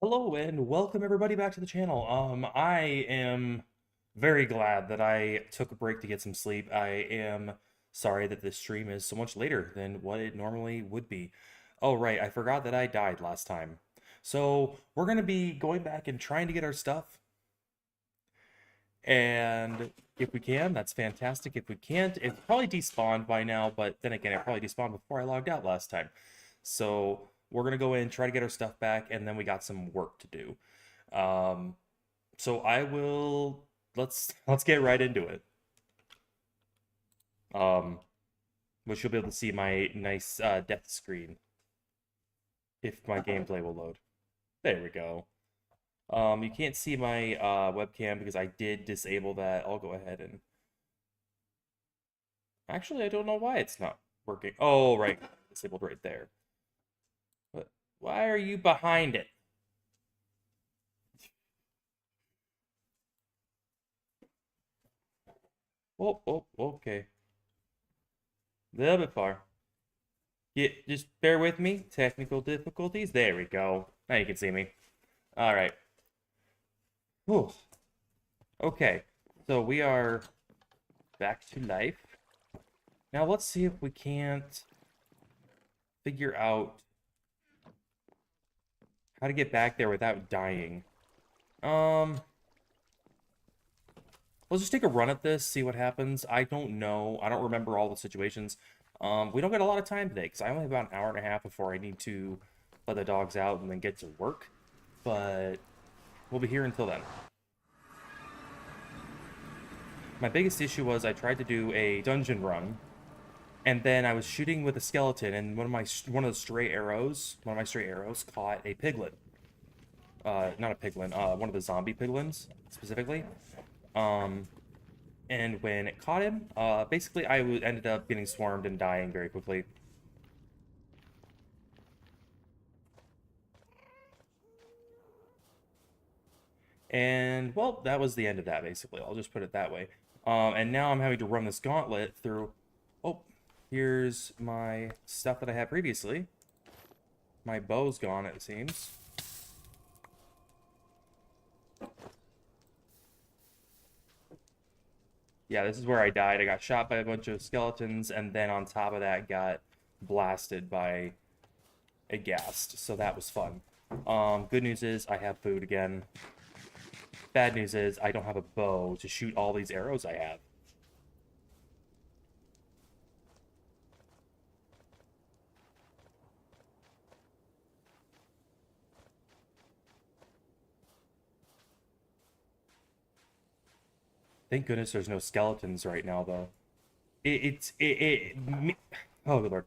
Hello and welcome everybody back to the channel. I am very glad that I took a break to get some sleep. I am sorry that this stream is so much later than what it normally would be. Oh right, I forgot that I died last time. So we're gonna be going back and trying to get our stuff. And if we can, that's fantastic. If we can't, it's probably despawned by now, but then again, it probably despawned before I logged out last time. So we're gonna go in, try to get our stuff back, and then we got some work to do. So I will let's get right into it. Um, which you'll be able to see my nice death screen if my gameplay will load. There we go. You can't see my webcam because I did disable that. I'll go ahead and actually I don't know why it's not working. Oh, right, disabled right there. But why are you behind it? Oh, okay. A little bit far. Yeah, just bear with me. Technical difficulties. There we go. Now you can see me. All right. Whew. Okay. So we are back to life. Now let's see if we can't figure out how to get back there without dying. Let's just take a run at this, see what happens. I don't know. I don't remember all the situations. We don't get a lot of time today because I only have about an hour and a half before I need to let the dogs out and then get to work. But we'll be here until then. My biggest issue was I tried to do a dungeon run, and then I was shooting with a skeleton, and one of my stray arrows caught a piglet. Not a piglin, one of the zombie piglins specifically. And when it caught him, basically I ended up getting swarmed and dying very quickly. And, well, that was the end of that, basically. I'll just put it that way. And now I'm having to run this gauntlet through... Oh, here's my stuff that I had previously. My bow's gone, it seems. Yeah, this is where I died. I got shot by a bunch of skeletons, and then on top of that got blasted by a ghast. So that was fun. Good news is I have food again. Bad news is I don't have a bow to shoot all these arrows I have. Thank goodness there's no skeletons right now, though. Oh, good lord.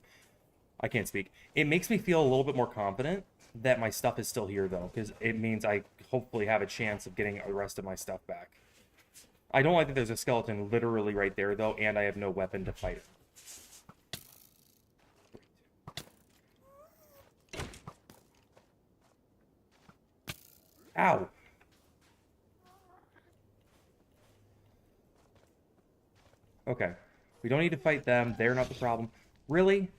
I can't speak. It makes me feel a little bit more confident that my stuff is still here, though, because it means I hopefully have a chance of getting the rest of my stuff back. I don't like that there's a skeleton literally right there, though, and I have no weapon to fight it. Ow! Okay. We don't need to fight them. They're not the problem. Really?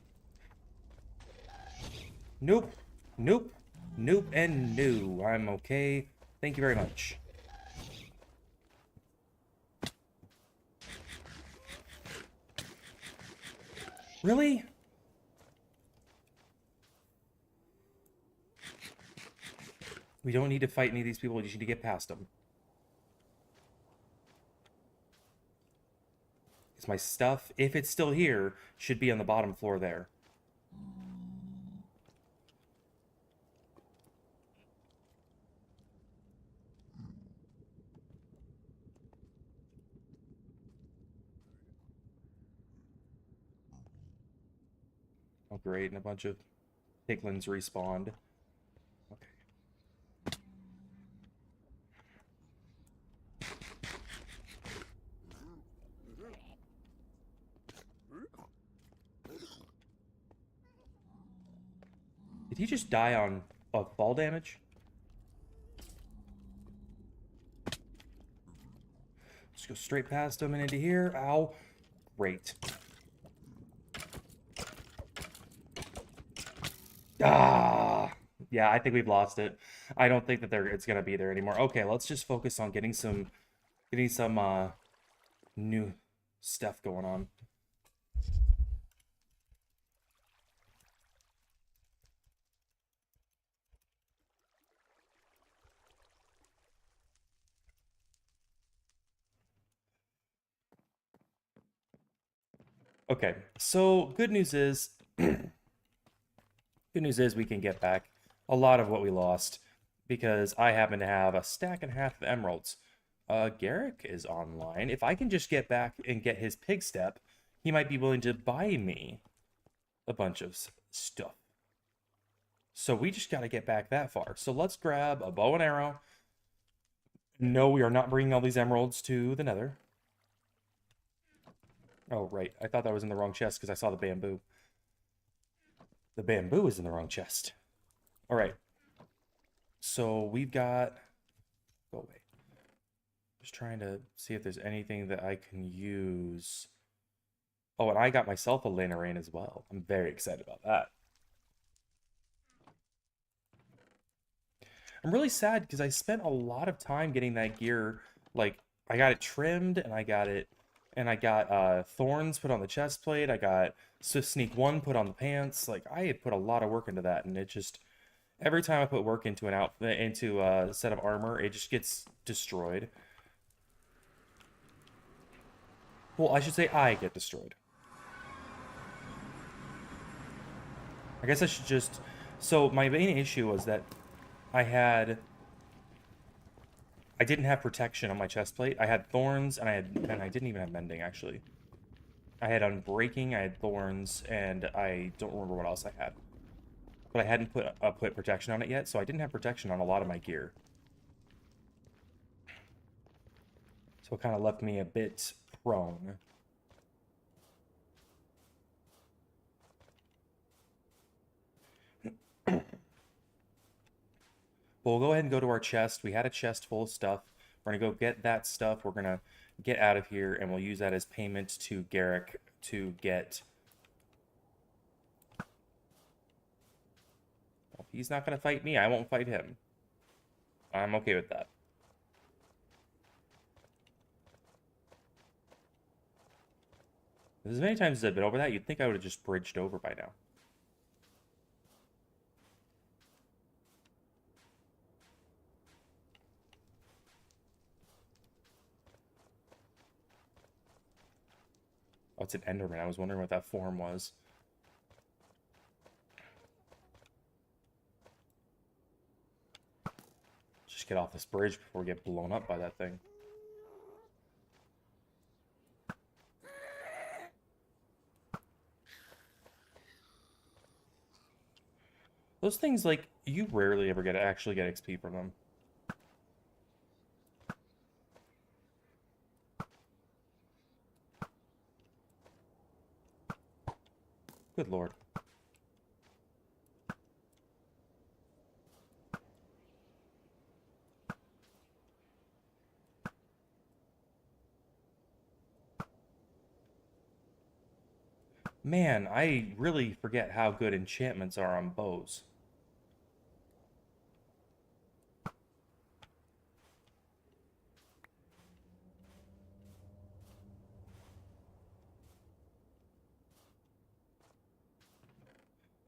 Nope. Nope. Nope and no. I'm okay. Thank you very much. Really? We don't need to fight any of these people. We just need to get past them. Because my stuff, if it's still here, should be on the bottom floor there. Oh, great. And a bunch of piglins respawned. Okay. Did he just die on fall damage? Just go straight past him and into here. Ow. Great. Ah! Yeah, I think we've lost it. I don't think that it's gonna be there anymore. Okay, let's just focus on getting some new stuff going on. Okay, so good news is we can get back a lot of what we lost because I happen to have a stack and a half of emeralds. Garrick is online. If I can just get back and get his pig step, he might be willing to buy me a bunch of stuff. So we just got to get back that far. So let's grab a bow and arrow. No, we are not bringing all these emeralds to the nether. Oh, right. I thought that was in the wrong chest because I saw the bamboo. The bamboo is in the wrong chest. All right. So we've got... Go away. Just trying to see if there's anything that I can use. Oh, and I got myself a lanerain as well. I'm very excited about that. I'm really sad because I spent a lot of time getting that gear. Like, I got it trimmed and I got thorns put on the chest plate. I got Swift Sneak 1 put on the pants. Like, I had put a lot of work into that, and it just every time I put work into a set of armor, it just gets destroyed. Well, I should say I get destroyed. I guess I should just... So, my main issue was that I had... I didn't have protection on my chest plate. I had thorns, and I didn't even have mending, actually. I had unbreaking, I had thorns, and I don't remember what else I had. But I hadn't put protection on it yet, so I didn't have protection on a lot of my gear. So it kind of left me a bit prone. But we'll go ahead and go to our chest. We had a chest full of stuff. We're going to go get that stuff. We're going to get out of here, and we'll use that as payment to Garrick to get... Well, he's not going to fight me. I won't fight him. I'm okay with that. As many times as I've been over that, you'd think I would have just bridged over by now. Oh, it's an Enderman. I was wondering what that form was. Just get off this bridge before we get blown up by that thing. Those things, like, you rarely ever actually get XP from them. Good lord. Man, I really forget how good enchantments are on bows.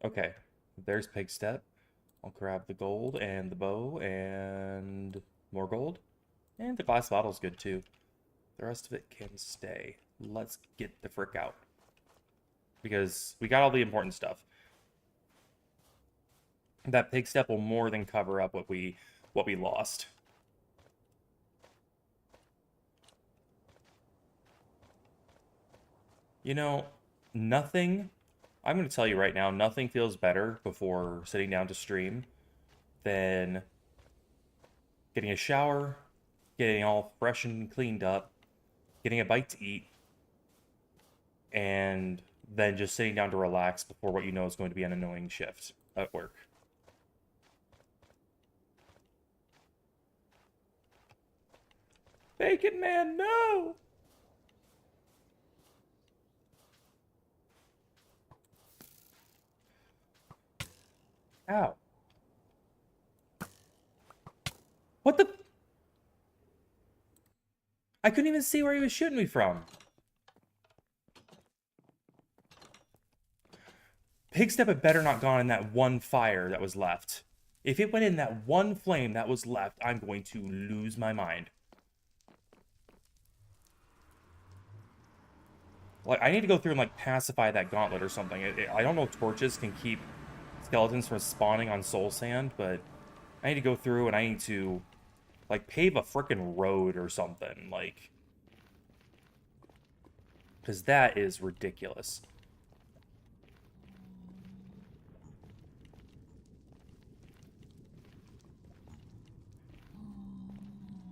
Okay, there's Pig Step. I'll grab the gold and the bow and more gold. And the glass bottle's good too. The rest of it can stay. Let's get the frick out. Because we got all the important stuff. That Pig Step will more than cover up what we lost. You know, nothing... I'm going to tell you right now, nothing feels better before sitting down to stream than getting a shower, getting all fresh and cleaned up, getting a bite to eat, and then just sitting down to relax before what you know is going to be an annoying shift at work. Bacon Man, no! Ow. I couldn't even see where he was shooting me from. Pigstep had better not gone in that one fire that was left. If it went in that one flame that was left, I'm going to lose my mind. Like, I need to go through and, like, pacify that gauntlet or something. I don't know if torches can keep skeletons from spawning on soul sand, but I need to go through and I need to, like, pave a frickin' road or something, like... Because that is ridiculous.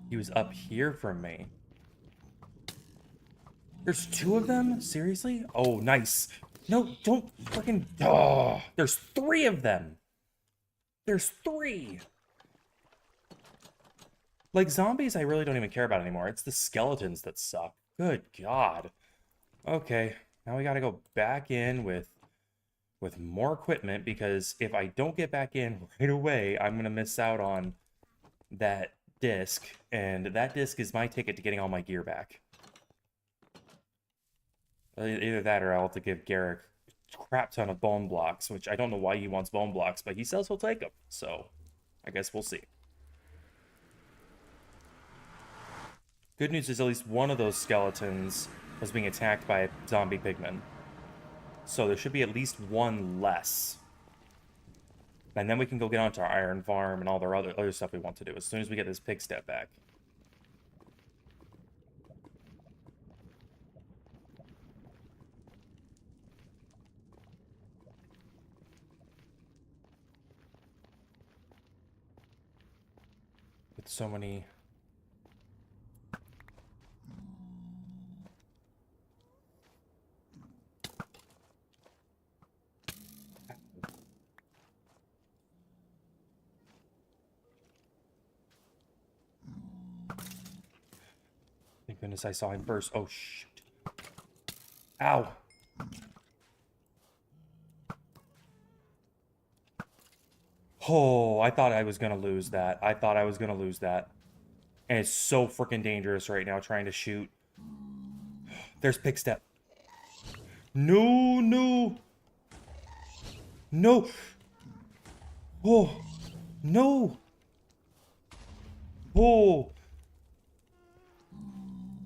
He was up here from me. There's two of them? Seriously? Oh, nice. No, don't fucking... Oh, there's three of them. There's three. Like, zombies I really don't even care about anymore. It's the skeletons that suck. Good God. Okay, now we gotta go back in with more equipment, because if I don't get back in right away, I'm gonna miss out on that disc, and that disc is my ticket to getting all my gear back. Either that or I'll have to give Garrick a crap ton of bone blocks, which I don't know why he wants bone blocks, but he says he'll take them, so I guess we'll see. Good news is at least one of those skeletons was being attacked by zombie pigmen. So there should be at least one less. And then we can go get onto our iron farm and all the other stuff we want to do as soon as we get this pig step back. With so many... Thank goodness I saw him first. Oh, shoot. Ow. Oh, I thought I was going to lose that. I thought I was going to lose that. And it's so freaking dangerous right now trying to shoot. There's Pigstep. No, no. No. Oh. No. Oh.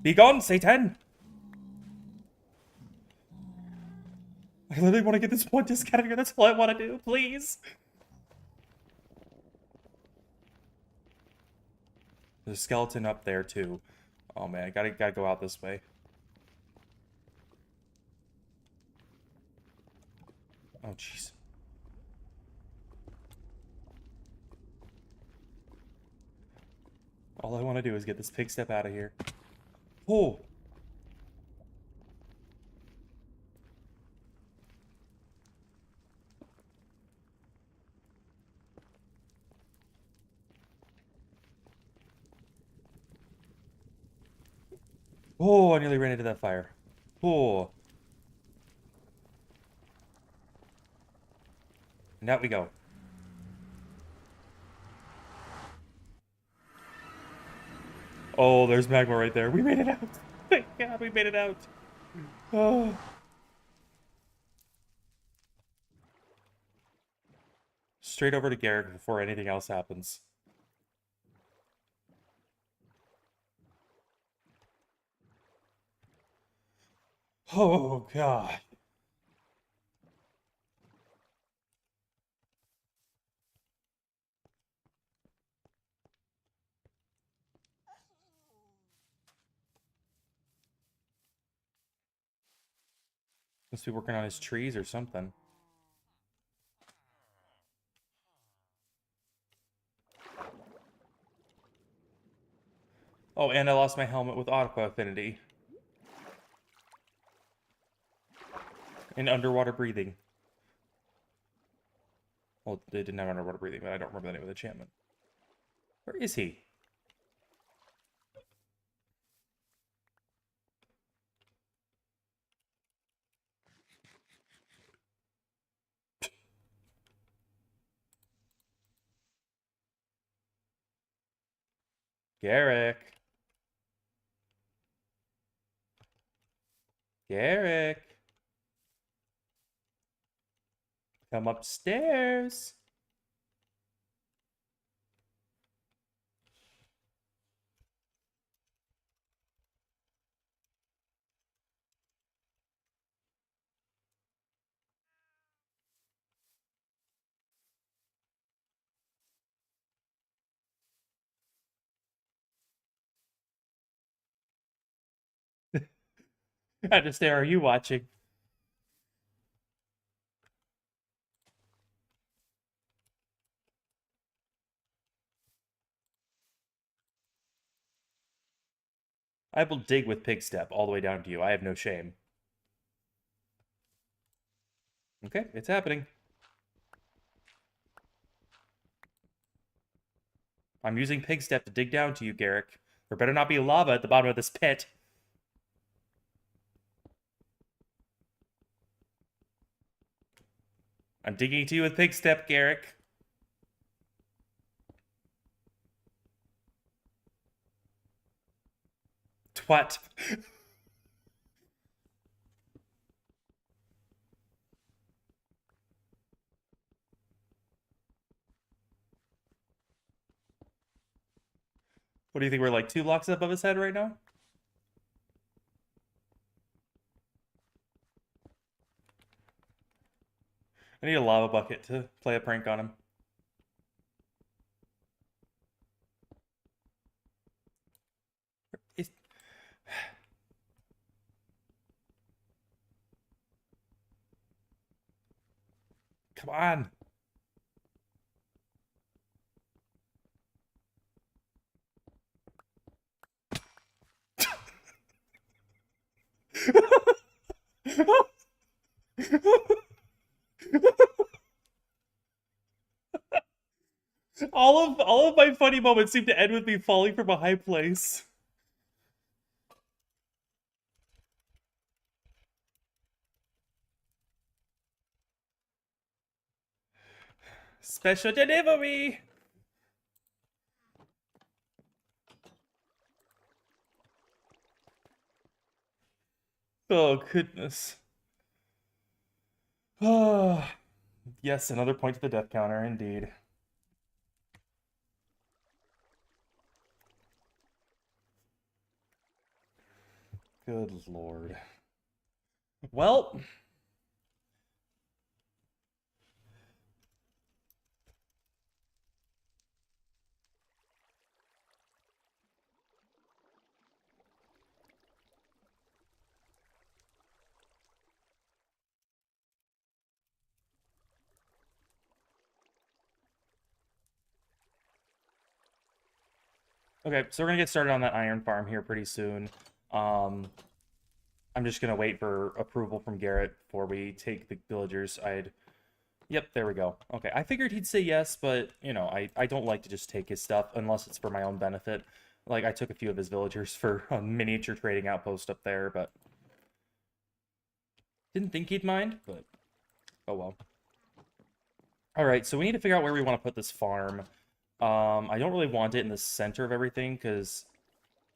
Be gone, Satan. I literally want to get this one disc out of here. That's all I want to do. Please. There's a skeleton up there, too. Oh, man. I gotta go out this way. Oh, jeez. All I want to do is get this pig step out of here. Oh! Oh, I nearly ran into that fire. Oh. And out we go. Oh, there's magma right there. We made it out. Thank God we made it out. Oh. Straight over to Garrick before anything else happens. Oh, God. Must be working on his trees or something. Oh, and I lost my helmet with Aqua Affinity. And underwater breathing. Well, they didn't have underwater breathing, but I don't remember the name of the enchantment. Where is he? Garrick. Garrick, come upstairs. I just stare. Are you watching? I will dig with pig step all the way down to you. I have no shame. Okay, it's happening. I'm using pig step to dig down to you, Garrick. There better not be lava at the bottom of this pit. I'm digging to you with pig step, Garrick. What? What do you think? We're like 2 blocks above his head right now? I need a lava bucket to play a prank on him. It's... Come on. all of my funny moments seem to end with me falling from a high place. Special delivery. Oh goodness. Oh, yes, another point to the death counter, indeed. Good lord. Well, okay, so we're gonna get started on that iron farm here pretty soon. Um, I'm just gonna wait for approval from Garrett before we take the villagers. Yep, there we go. Okay, I figured he'd say yes, but, you know, I don't like to just take his stuff unless it's for my own benefit. Like, I took a few of his villagers for a miniature trading outpost up there, but... Didn't think he'd mind, but... Oh well. Alright, so we need to figure out where we want to put this farm. I don't really want it in the center of everything, because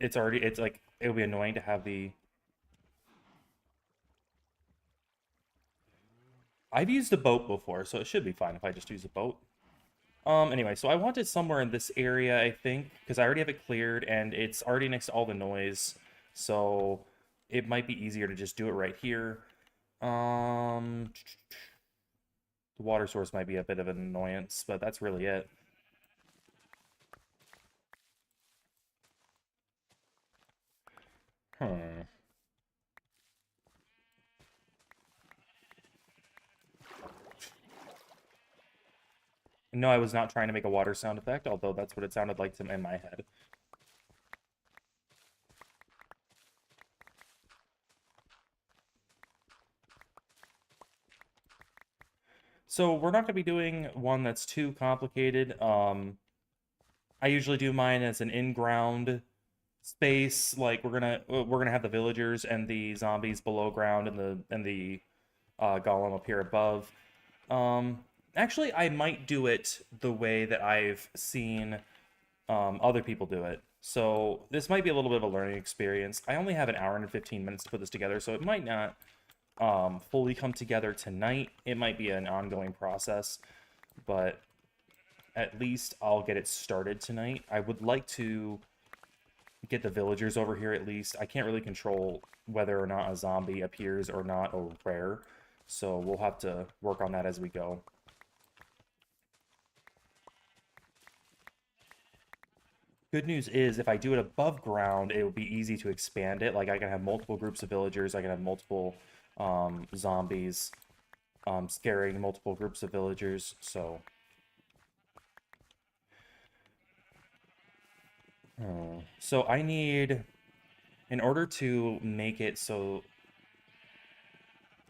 it's like, it would be annoying to have the... I've used a boat before, so it should be fine if I just use a boat. Anyway, so I want it somewhere in this area, I think, because I already have it cleared, and it's already next to all the noise, so it might be easier to just do it right here. The water source might be a bit of an annoyance, but that's really it. Hmm. No, I was not trying to make a water sound effect, although that's what it sounded like in my head. So we're not going to be doing one that's too complicated. I usually do mine as an in-ground space. Like we're gonna have the villagers and the zombies below ground, and the golem up here above. Actually, I might do it the way that I've seen other people do it. So this might be a little bit of a learning experience. I only have an hour and 15 minutes to put this together, so it might not fully come together tonight. It might be an ongoing process, but at least I'll get it started tonight. I would like to get the villagers over here at least. I can't really control whether or not a zombie appears or not, or where, so we'll have to work on that as we go. Good news is, if I do it above ground, it will be easy to expand it. Like, I can have multiple groups of villagers, I can have multiple zombies scaring multiple groups of villagers, so... So I need, in order to make it so,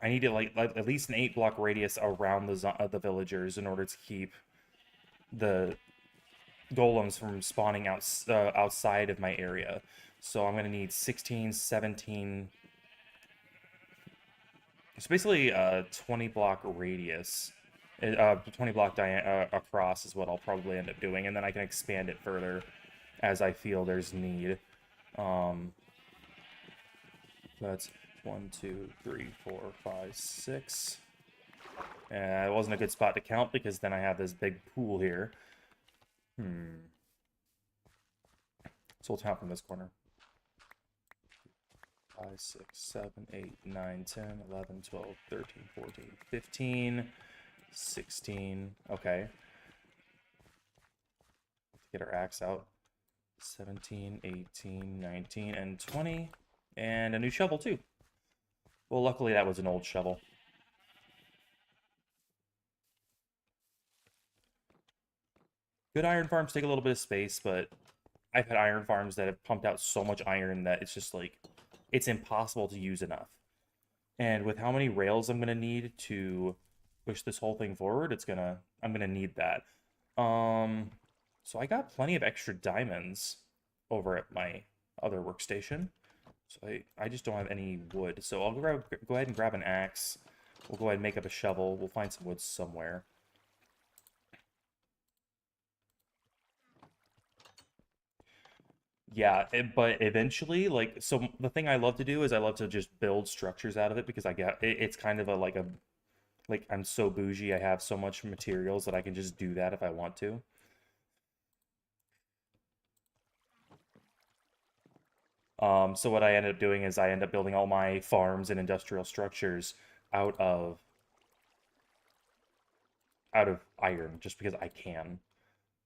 I need to like at least an 8-block radius around the villagers in order to keep the golems from spawning outside of my area. So I'm gonna need 16, 17. It's basically a 20-block radius. 20-block across is what I'll probably end up doing, and then I can expand it further as I feel there's need. That's 1, 2, 3, 4, 5, 6. It wasn't a good spot to count because then I have this big pool here. So we'll count from this corner. 5, 6, 7, 8, 9, 10, 11, 12, 13, 14, 15, 16. Okay. Get our axe out. 17, 18, 19, and 20. And a new shovel, too. Well, luckily that was an old shovel. Good iron farms take a little bit of space, but I've had iron farms that have pumped out so much iron that it's just like, it's impossible to use enough. And with how many rails I'm going to need to push this whole thing forward, I'm going to need that. So I got plenty of extra diamonds over at my other workstation. So I just don't have any wood. So I'll go ahead and grab an axe. We'll go ahead and make up a shovel. We'll find some wood somewhere. Yeah, but eventually, like, so the thing I love to do is I love to just build structures out of it because it's kind of like I'm so bougie, I have so much materials that I can just do that if I want to. So what I ended up doing is I end up building all my farms and industrial structures out of iron just because I can.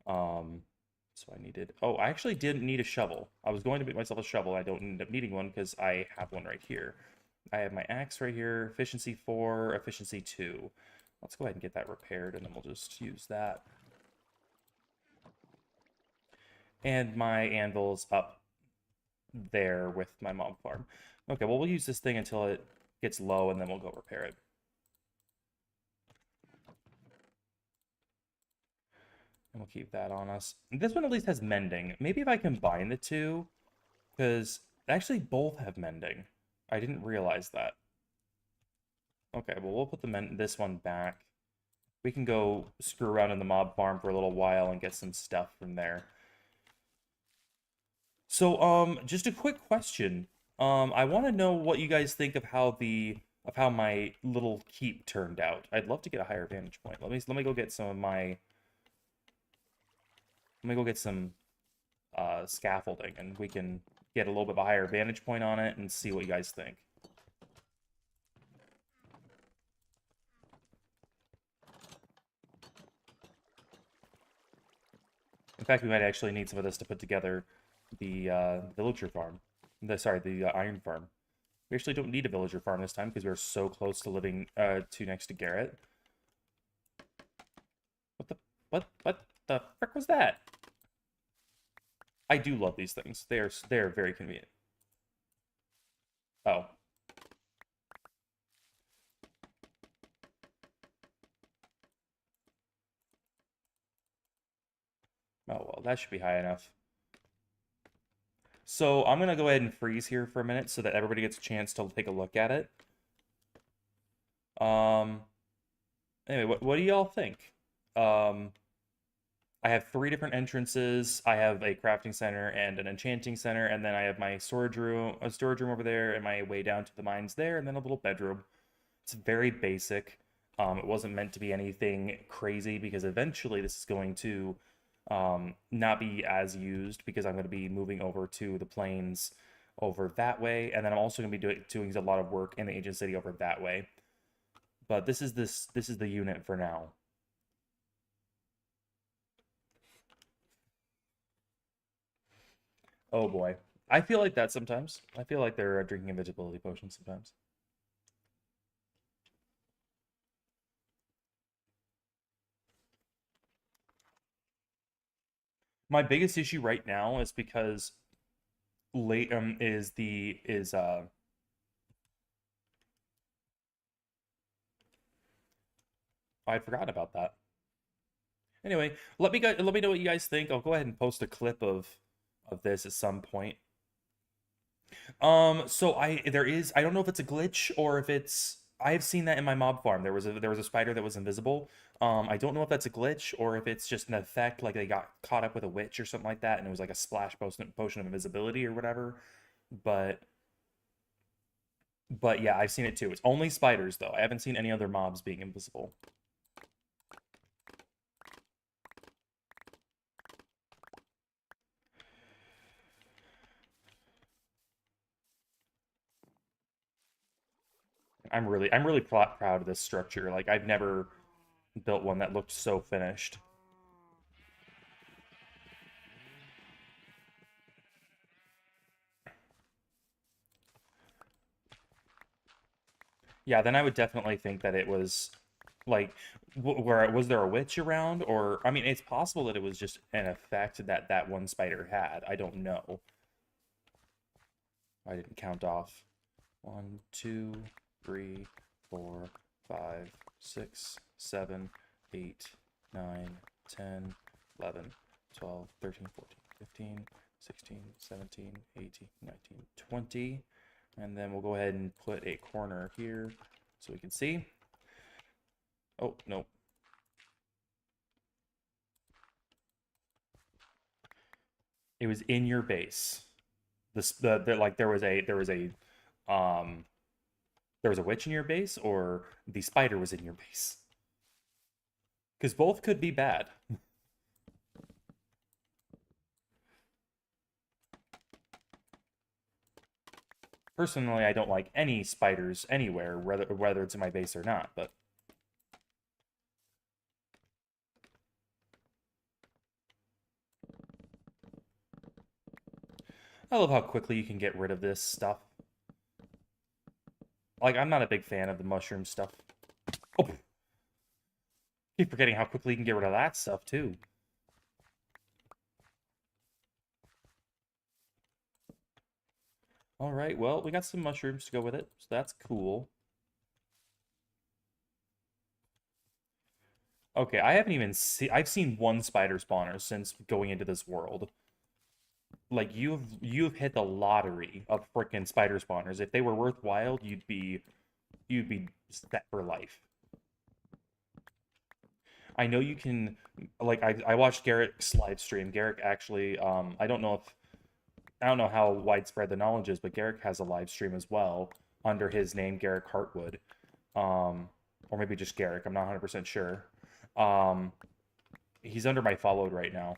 So I needed, oh, I actually didn't need a shovel. I was going to make myself a shovel. I don't end up needing one because I have one right here. I have my axe right here, efficiency 4, efficiency 2. Let's go ahead and get that repaired, and then we'll just use that. And my anvil's up there with my mob farm. Okay, well, we'll use this thing until it gets low, and then we'll go repair it. And we'll keep that on us. This one at least has mending. Maybe if I combine the two, because actually both have mending. I didn't realize that. Okay, well, we'll put this one back. We can go screw around in the mob farm for a little while and get some stuff from there. So, just a quick question. I want to know what you guys think of how my little keep turned out. I'd love to get a higher vantage point. Let me go get some of my. Let me go get some scaffolding, and we can get a little bit of a higher vantage point on it and see what you guys think. In fact, we might actually need some of this to put together the villager farm. The iron farm. We actually don't need a villager farm this time because we're so close to living next to Garrett. What the frick was that? I do love these things. They're very convenient. Oh. Oh, well, that should be high enough. So I'm going to go ahead and freeze here for a minute so that everybody gets a chance to take a look at it. Anyway, what do y'all think? I I have 3 different entrances. I have a crafting center and an enchanting center, and then I have my storage room over there, and my way down to the mines there, and then a little bedroom. It's very basic. It wasn't meant to be anything crazy because eventually this is going to not be as used because I'm going to be moving over to the plains over that way, and then I'm also going to be doing a lot of work in the ancient city over that way. But this is the unit for now. Oh boy. I feel like that sometimes. I feel like they're drinking invisibility potions sometimes. My biggest issue right now is because late is the is I'd forgotten about that. Anyway, let me know what you guys think. I'll go ahead and post a clip of this at some point. So I don't know if it's a glitch or if it's I've seen that in my mob farm. There was a spider that was invisible. I don't know if that's a glitch or if it's just an effect, like they got caught up with a witch or something like that, and it was like a splash potion of invisibility or whatever. But but yeah, I've seen it too. It's only spiders though. I haven't seen any other mobs being invisible. I'm really proud of this structure. Like I've never built one that looked so finished. Yeah, then I would definitely think that it was like where was there a witch around, or I mean it's possible that it was just an effect that that one spider had. I don't know. I didn't count off. 1, 2, 3, 4, 5, 6, 7, 8, 9, 10, 11, 12, 13, 14, 15, 16, 17, 18, 19, 20. And then we'll go ahead and put a corner here so we can see. Oh, no. It was in your base. Like um there was a witch in your base, or the spider was in your base. Because both could be bad. Personally, I don't like any spiders anywhere, whether it's in my base or not, but I love how quickly you can get rid of this stuff. Like, I'm not a big fan of the mushroom stuff. Oh, keep forgetting how quickly you can get rid of that stuff, too. All right, well, we got some mushrooms to go with it, so that's cool. Okay, I haven't even seen... I've seen one spider spawner since going into this world. Like, you've hit the lottery of frickin' spider spawners. If they were worthwhile, you'd be set for life. I know you can, like, I watched Garrick's live stream. Garrick actually, I don't know how widespread the knowledge is, but Garrick has a live stream as well under his name, Garrick Hartwood. Or maybe just Garrick, I'm not 100% sure. Um, he's under my followed right now.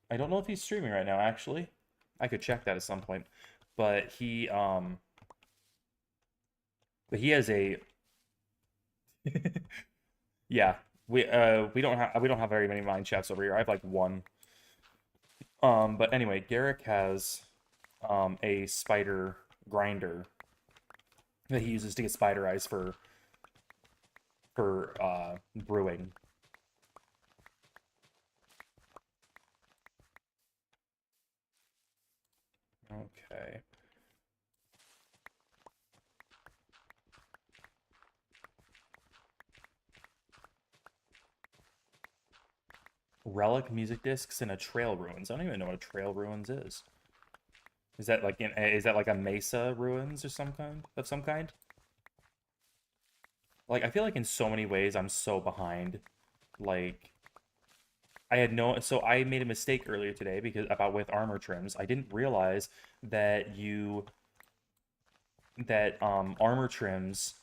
I don't know if he's streaming right now, actually. I could check that at some point. But he has a, yeah, we don't have very many mine chats over here. I have like one. But anyway, Garrick has a spider grinder that he uses to get spider eyes for brewing. Okay. Relic music discs and a trail ruins. I don't even know what a trail ruins is. Is that like a mesa ruins or some kind? Like I feel like in so many ways I'm so behind. Like I had no, so I made a mistake earlier today because about with armor trims. I didn't realize that armor trims.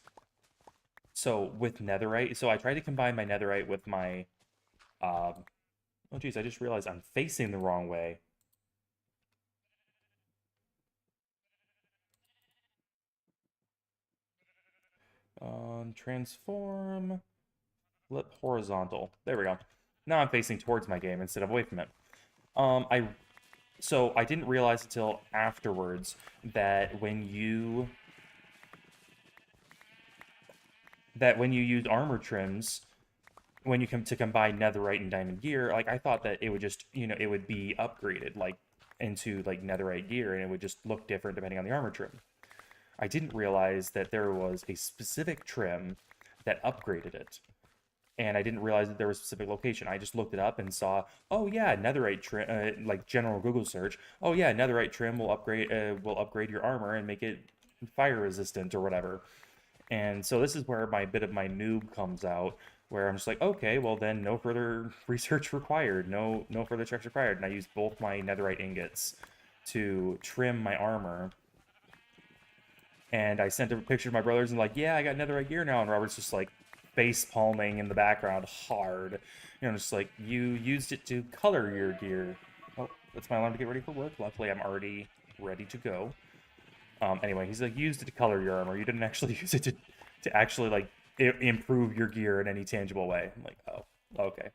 So with netherite, so I tried to combine my netherite with my oh geez, I just realized I'm facing the wrong way. Transform, flip horizontal. There we go. Now I'm facing towards my game instead of away from it. I so I didn't realize until afterwards that when you use armor trims, when you come to combine netherite and diamond gear, like I thought that it would just, it would be upgraded like into like netherite gear and it would just look different depending on the armor trim. I didn't realize that there was a specific trim that upgraded it. And I didn't realize that there was a specific location. I just looked it up and saw, oh yeah, netherite trim, like general Google search. Oh yeah, netherite trim will upgrade your armor and make it fire resistant or whatever. And so this is where my bit of my noob comes out, where I'm just like, okay, well then no further research required, no further checks required. And I used both my netherite ingots to trim my armor. And I sent a picture to my brothers and like, yeah, I got netherite gear now. And Robert's just like face palming in the background hard. Just like, you used it to color your gear. Oh, that's my alarm to get ready for work. Luckily, I'm already ready to go. Anyway, he's like, used it to color your armor. You didn't actually use it to actually like improve your gear in any tangible way. I'm like, oh, okay,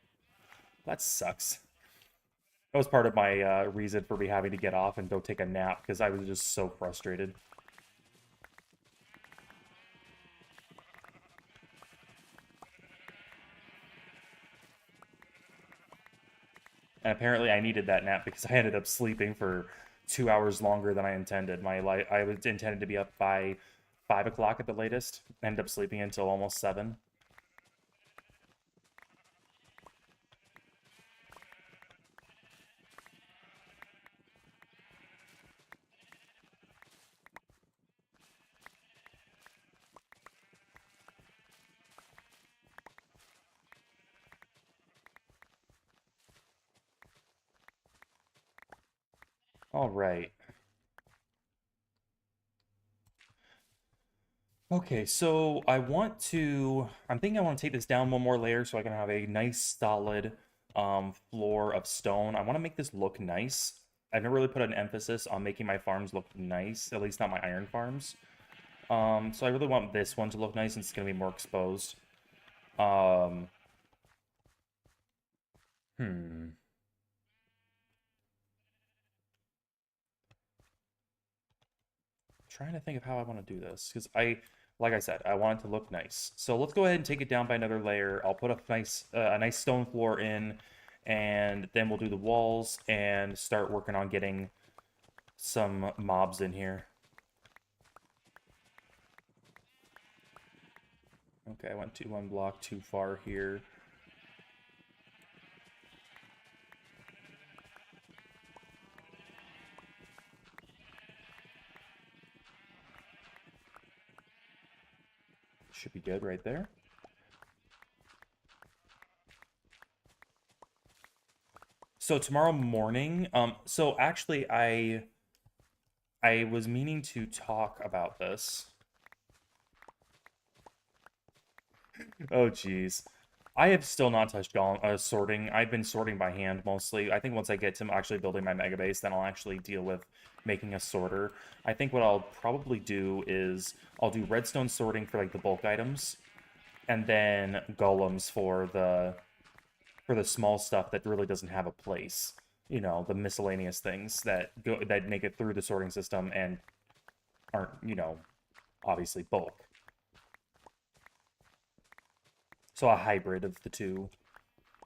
that sucks. That was part of my reason for me having to get off and go take a nap because I was just so frustrated. And apparently, I needed that nap because I ended up sleeping for 2 hours longer than I intended. I was intended to be up by 5 o'clock at the latest. Ended up sleeping until almost 7. All right. Okay, so I'm thinking I want to take this down one more layer so I can have a nice solid floor of stone. I want to make this look nice. I've never really put an emphasis on making my farms look nice, at least not my iron farms. So I really want this one to look nice since it's going to be more exposed. Um, hmm. Trying to think of how I want to do this because like I said, I want it to look nice. So let's go ahead and take it down by another layer. I'll put a nice stone floor in, and then we'll do the walls and start working on getting some mobs in here. Okay, I went one block too far here. Should be good right there. So tomorrow morning, so actually I was meaning to talk about this. Oh geez. I have still not touched sorting. I've been sorting by hand mostly. I think once I get to actually building my mega base, then I'll actually deal with making a sorter. I think what I'll probably do is I'll do redstone sorting for like the bulk items, and then golems for the small stuff that really doesn't have a place. The miscellaneous things that make it through the sorting system and aren't, obviously bulk. So a hybrid of the two.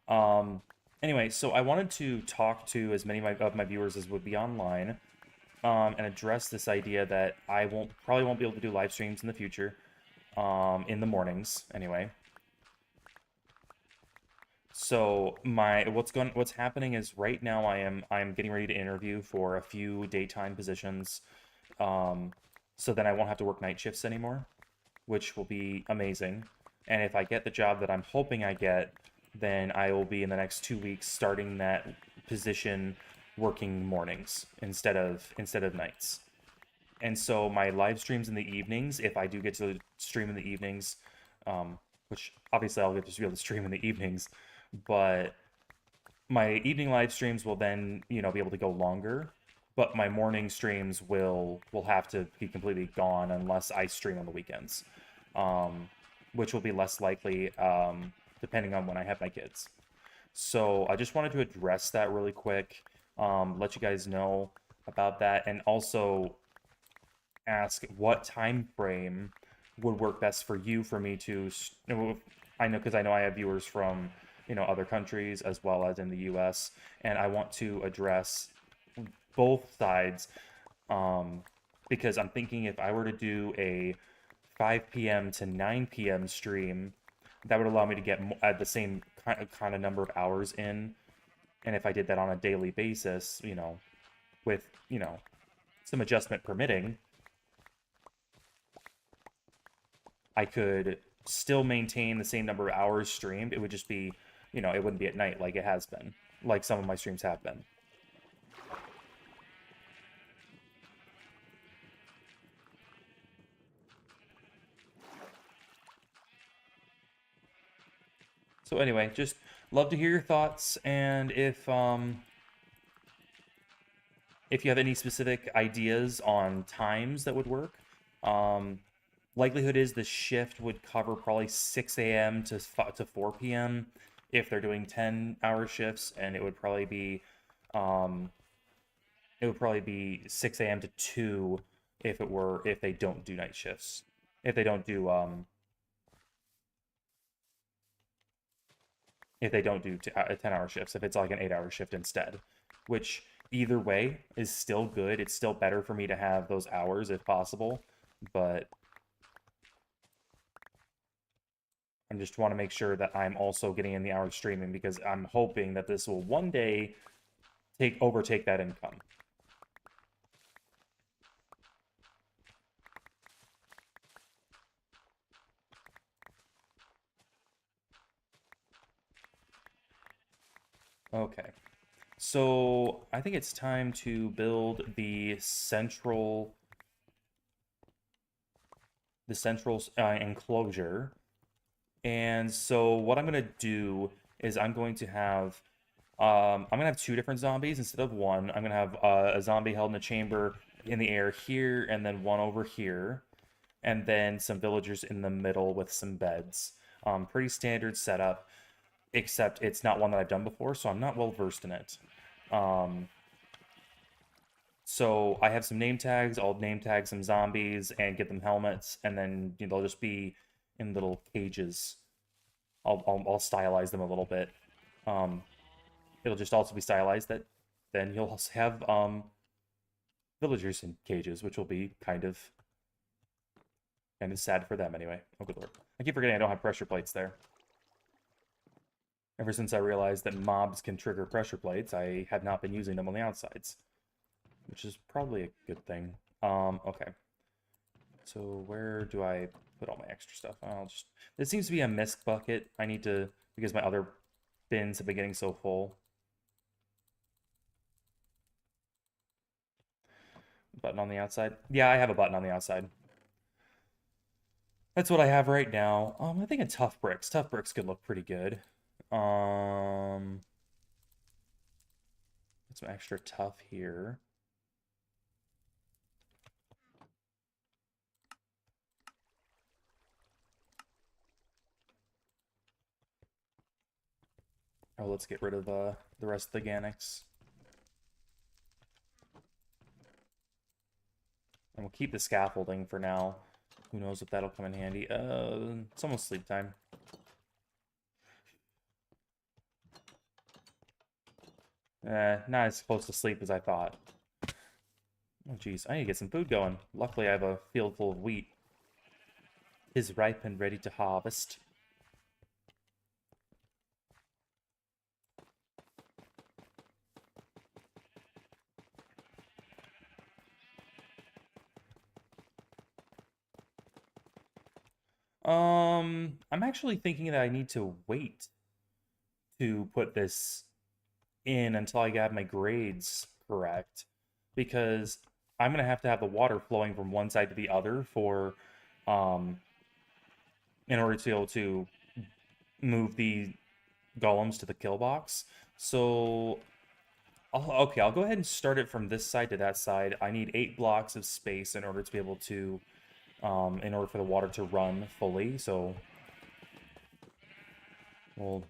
Um, anyway, so I wanted to talk to as many of my viewers as would be online, and address this idea that I probably won't be able to do live streams in the future, in the mornings anyway. So what's happening is right now I'm getting ready to interview for a few daytime positions, so then I won't have to work night shifts anymore, which will be amazing. And if I get the job that I'm hoping I get, then I will be in the next 2 weeks starting that position working mornings instead of nights. And so my live streams in the evenings, if I do get to stream in the evenings, which obviously I'll get to be able to stream in the evenings, but my evening live streams will then, be able to go longer, but my morning streams will have to be completely gone unless I stream on the weekends, um, which will be less likely, depending on when I have my kids. So I just wanted to address that really quick, let you guys know about that, and also ask what time frame would work best for you for me to. I know because I know I have viewers from other countries as well as in the U.S. and I want to address both sides, because I'm thinking if I were to do a 5 p.m. to 9 p.m. stream, that would allow me to get at the same kind of number of hours in. And if I did that on a daily basis, with, some adjustment permitting, I could still maintain the same number of hours streamed. It would just be, it wouldn't be at night like it has been, like some of my streams have been. So anyway, just love to hear your thoughts, and if you have any specific ideas on times that would work. Um, Likelihood is the shift would cover probably 6 a.m. to 4 p.m. if they're doing 10-hour shifts, and um, it would probably be 6 a.m. to 2 if they don't do night shifts. If they don't do 10-hour shifts, if it's like an 8-hour shift instead, which either way is still good. It's still better for me to have those hours if possible, but I just want to make sure that I'm also getting in the hours streaming because I'm hoping that this will one day overtake that income. Okay. So I think it's time to build the central enclosure. And so what I'm gonna do is I'm gonna have two different zombies instead of one. I'm gonna have a zombie held in a chamber in the air here, and then one over here, and then some villagers in the middle with some beds. Pretty standard setup, except it's not one that I've done before, so I'm not well versed in it. Um, so I have some name tags. I'll name tag some zombies and get them helmets, and then they'll just be in little cages. I'll stylize them a little bit. Um, it'll just also be stylized that then you'll also have villagers in cages, which will be kind of sad for them anyway. Oh good lord. I keep forgetting I don't have pressure plates there. Ever since I realized that mobs can trigger pressure plates, I have not been using them on the outsides, which is probably a good thing. Okay. So where do I put all my extra stuff? This seems to be a misc bucket. I need to, because my other bins have been getting so full. Button on the outside? Yeah, I have a button on the outside. That's what I have right now. I think in tough bricks. Tough bricks could look pretty good. Get some extra tough here. Oh, let's get rid of the rest of the Organics. And we'll keep the scaffolding for now. Who knows if that'll come in handy. It's almost sleep time. Not as close to sleep as I thought. Oh, geez. I need to get some food going. Luckily, I have a field full of wheat. Is ripe and ready to harvest. I'm actually thinking that I need to wait to put this in until I have my grades correct, because I'm gonna have to have the water flowing from one side to the other for um in order to be able to move the golems to the kill box. So okay, I'll go ahead and start it from this side to that side. I need 8 blocks of space in order to be able to in order for the water to run fully. So we'll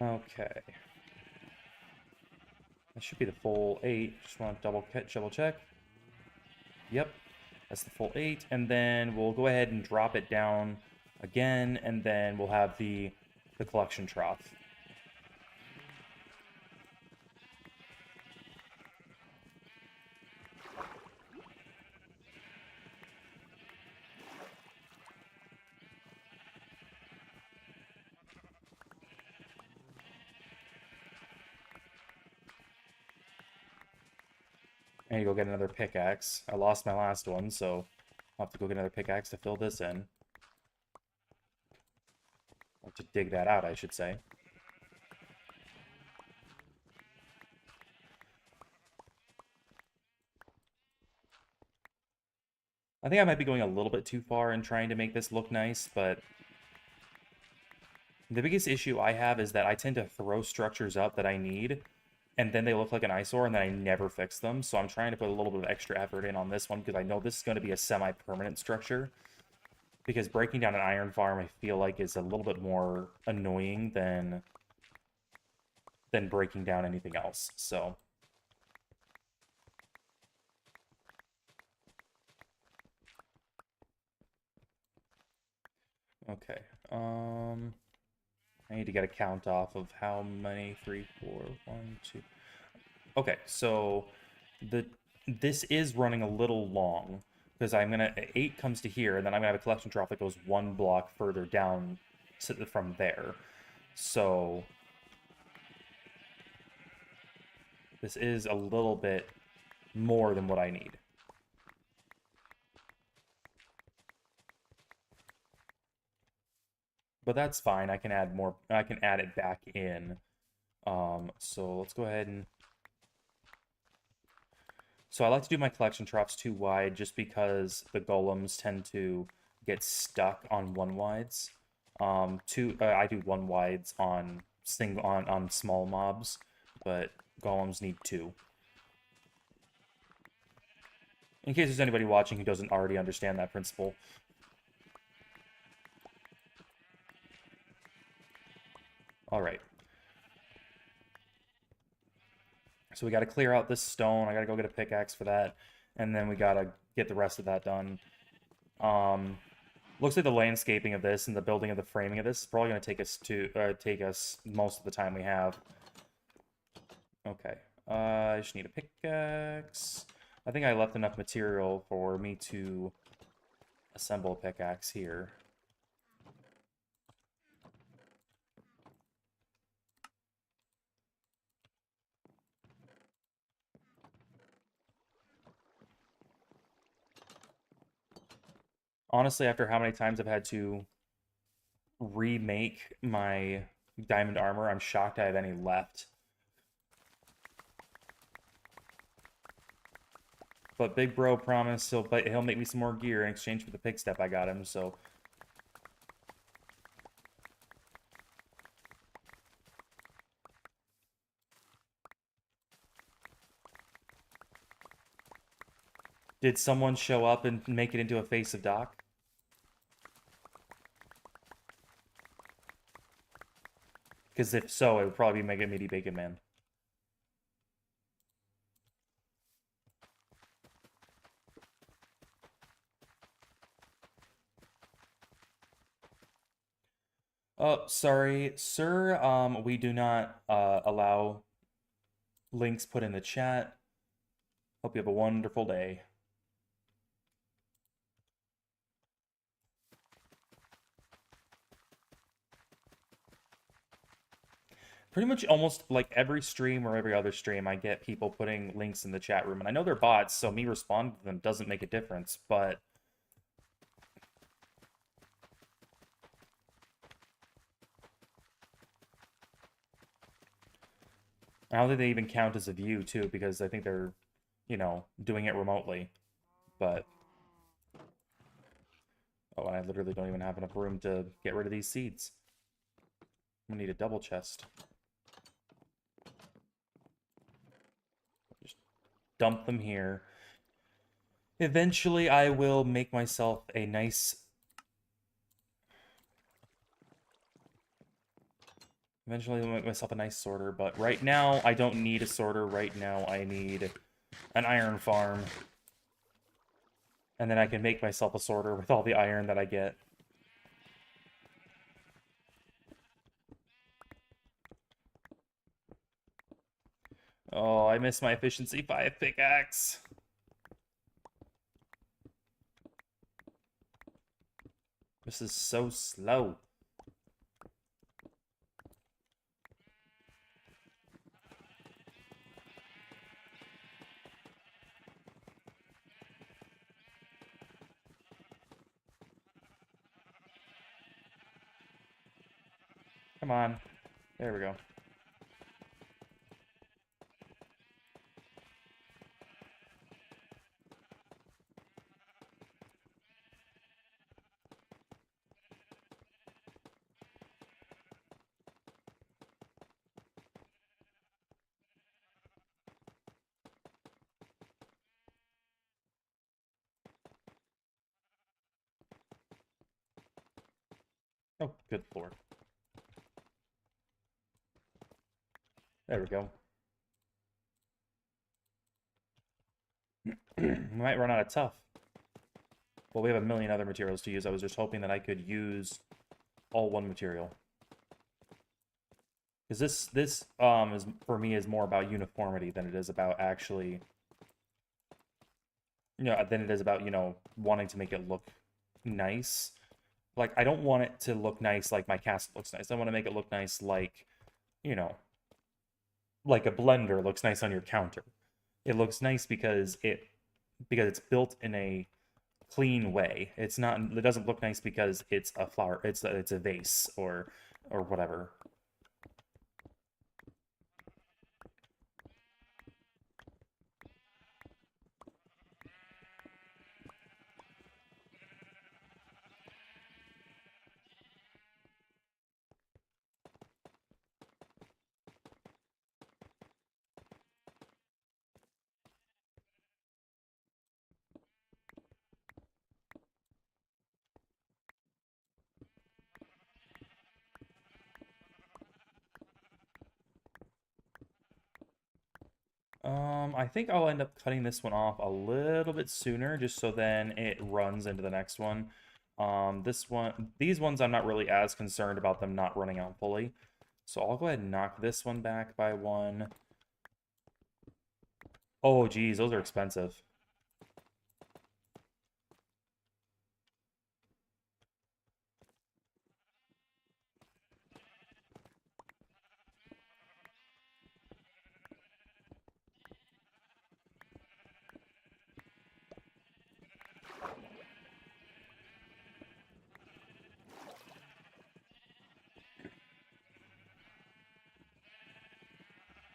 okay. That should be the full 8. Just want to double check. Yep, that's the full 8. And then we'll go ahead and drop it down again, and then we'll have the collection trough. I need to go get another pickaxe. I lost my last one, so I'll have to go get another pickaxe to fill this in. Or to dig that out, I should say. I think I might be going a little bit too far in trying to make this look nice, but the biggest issue I have is that I tend to throw structures up that I need, and then they look like an eyesore, and then I never fix them. So I'm trying to put a little bit of extra effort in on this one, because I know this is going to be a semi-permanent structure. Because breaking down an iron farm, I feel like, is a little bit more annoying than breaking down anything else. So okay. I need to get a count off of how many. 3, 4, 1, 2. Okay, so this is running a little long, because I'm gonna 8 comes to here, and then I'm gonna have a collection trough that goes 1 block further down from there. So this is a little bit more than what I need. But that's fine. I can add more. I can add it back in. So let's go ahead and. So I like to do my collection troughs too wide, just because the golems tend to get stuck on 1-wides. I do 1-wides on small mobs, but golems need 2. In case there's anybody watching who doesn't already understand that principle. Alright. So we got to clear out this stone. I got to go get a pickaxe for that. And then we got to get the rest of that done. Looks like the landscaping of this and the building of the framing of this is probably going to take us most of the time we have. Okay. I just need a pickaxe. I think I left enough material for me to assemble a pickaxe here. Honestly, after how many times I've had to remake my diamond armor, I'm shocked I have any left. But Big Bro promised he'll make me some more gear in exchange for the pick step I got him, so... Did someone show up and make it into a face of Doc? Because if so, it would probably be Mega Meaty Bacon Man. Oh, sorry, sir. We do not allow links put in the chat. Hope you have a wonderful day. Pretty much almost like every stream or every other stream, I get people putting links in the chat room. And I know they're bots, so me responding to them doesn't make a difference, but I don't think they even count as a view, too, because I think they're, you know, doing it remotely. But, oh, and I literally don't even have enough room to get rid of these seeds. I'm gonna need a double chest. Just dump them here. Eventually, I will make myself a nice... Eventually, I'll make myself a nice sorter, but right now, I don't need a sorter. Right now, I need an iron farm. And then I can make myself a sorter with all the iron that I get. Oh, I miss my efficiency 5 pickaxe. This is so slow. Come on. There we go. Oh, good lord. There we go. We might run out of tough. Well, we have a million other materials to use. I was just hoping that I could use all one material. Because this is, for me, is more about uniformity than it is about actually... You know, than it is about, you know, wanting to make it look nice. Like, I don't want it to look nice like my castle looks nice. I want to make it look nice like, you know, like a blender looks nice on your counter. It looks nice because it's built in a clean way. It's not, it doesn't look nice because it's a flower, it's a vase or whatever. I think I'll end up cutting this one off a little bit sooner, just so then it runs into the next one. These ones I'm not really as concerned about them not running out fully. So I'll go ahead and knock this one back by one. Oh, geez, those are expensive.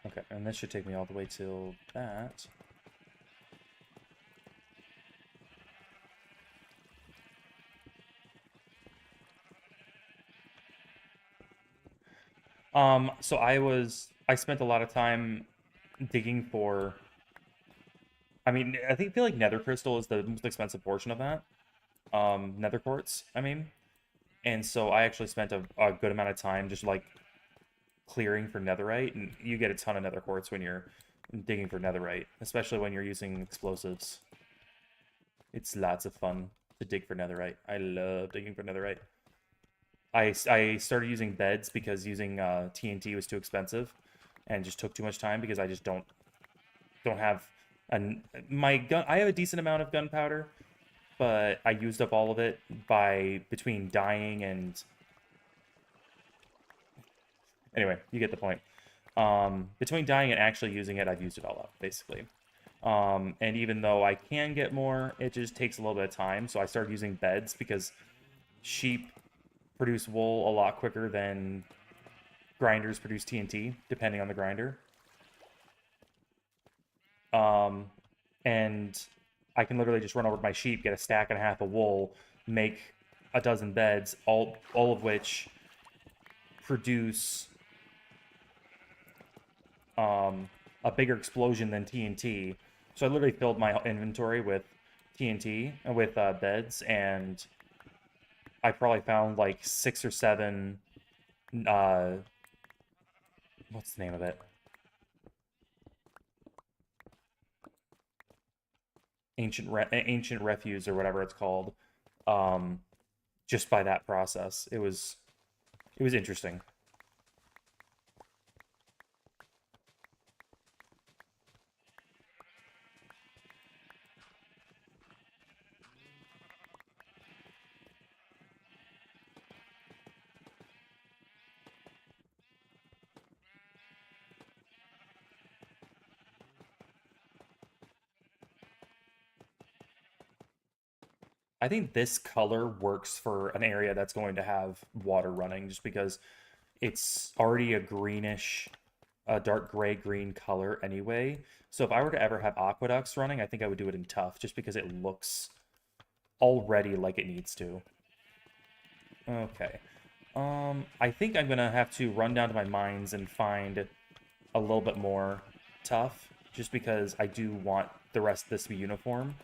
Okay, and this should take me all the way till that. So I spent a lot of time digging for, I mean, feel like nether crystal is the most expensive portion of that. Nether quartz, I mean. And so I actually spent a good amount of time just like clearing for netherite, and you get a ton of nether quartz when you're digging for netherite, especially when you're using explosives. It's lots of fun to dig for netherite. I love digging for netherite. I started using beds because using TNT was too expensive and just took too much time because I just don't have an my gun. I have a decent amount of gunpowder, but I used up all of it by between dying and anyway, you get the point. Between dying and actually using it, I've used it all up basically. And even though I can get more, it just takes a little bit of time. So I started using beds because sheep produce wool a lot quicker than grinders produce TNT, depending on the grinder. Um, and I can literally just run over to my sheep, get a stack and a half of wool, make a dozen beds, all of which produce a bigger explosion than TNT. So I literally filled my inventory with TNT with beds, and I probably found like 6 or 7. Uh, what's the name of it? Ancient refuse or whatever it's called. Um, just by that process, it was interesting. I think this color works for an area that's going to have water running, just because it's already a greenish, a dark gray green color anyway. So if I were to ever have aqueducts running, I think I would do it in tough, just because it looks already like it needs to. Okay. I think I'm gonna have to run down to my mines and find a little bit more tough, just because I do want the rest of this to be uniform.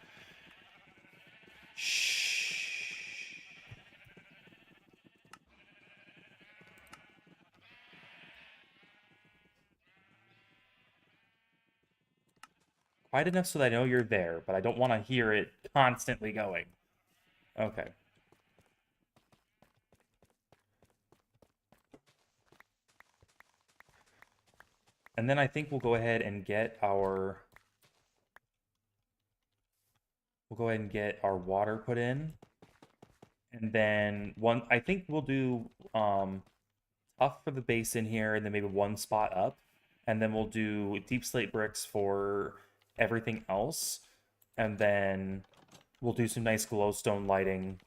Shh. Quiet enough so that I know you're there, but I don't want to hear it constantly going. Okay. And then I think we'll go ahead and get our water put in. And then I think we'll do tough for the base in here and then maybe one spot up. And then we'll do deep slate bricks for everything else. And then we'll do some nice glowstone lighting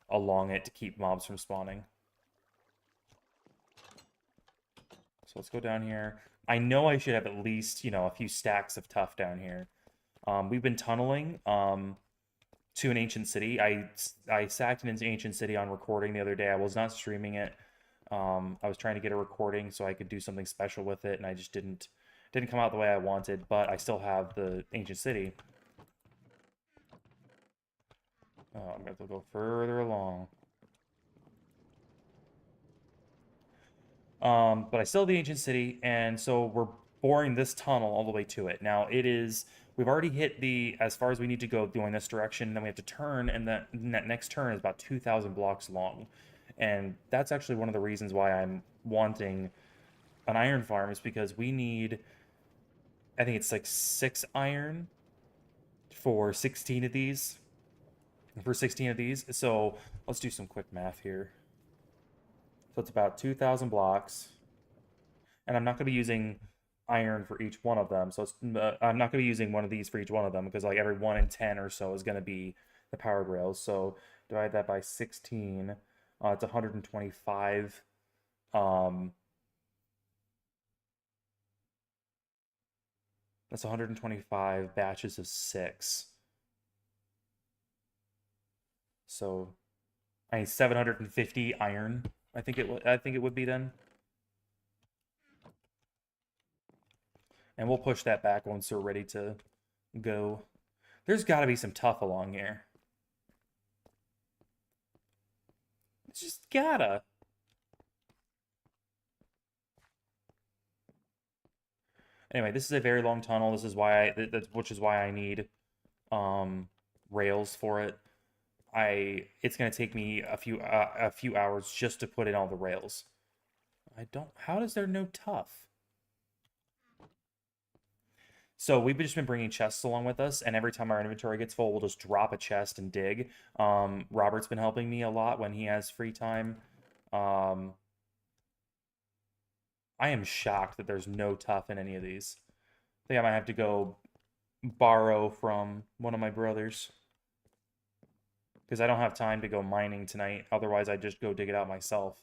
along it to keep mobs from spawning. So let's go down here. I know I should have at least, a few stacks of tough down here. We've been tunneling to an ancient city. I sacked an ancient city on recording the other day. I was not streaming it. I was trying to get a recording so I could do something special with it, and I just didn't come out the way I wanted. But I still have the ancient city. Oh, I'm gonna have to go further along. But I still have the ancient city, and so we're boring this tunnel all the way to it. Now we've already hit the as far as we need to go going this direction, and then we have to turn, and that next turn is about 2,000 blocks long. And that's actually one of the reasons why I'm wanting an iron farm is because we need, I think it's like 6 iron for 16 of these. For 16 of these. So let's do some quick math here. So it's about 2,000 blocks. And I'm not going to be using iron for each one of them. So I'm not going to be using one of these for each one of them because like every 1 in 10 or so is going to be the powered rails. So divide that by 16. It's 125. That's 125 batches of 6. So I need 750 iron. I think it would be then. And we'll push that back once we're ready to go. There's got to be some tough along here. It's just gotta. Anyway, this is a very long tunnel. This is why which is why I need rails for it. it's gonna take me a few hours just to put in all the rails. I don't. How is there no tough? So we've just been bringing chests along with us, and every time our inventory gets full, we'll just drop a chest and dig. Robert's been helping me a lot when he has free time. Um, I am shocked that there's no tough in any of these. I think I might have to go borrow from one of my brothers because I don't have time to go mining tonight. Otherwise, I'd just go dig it out myself.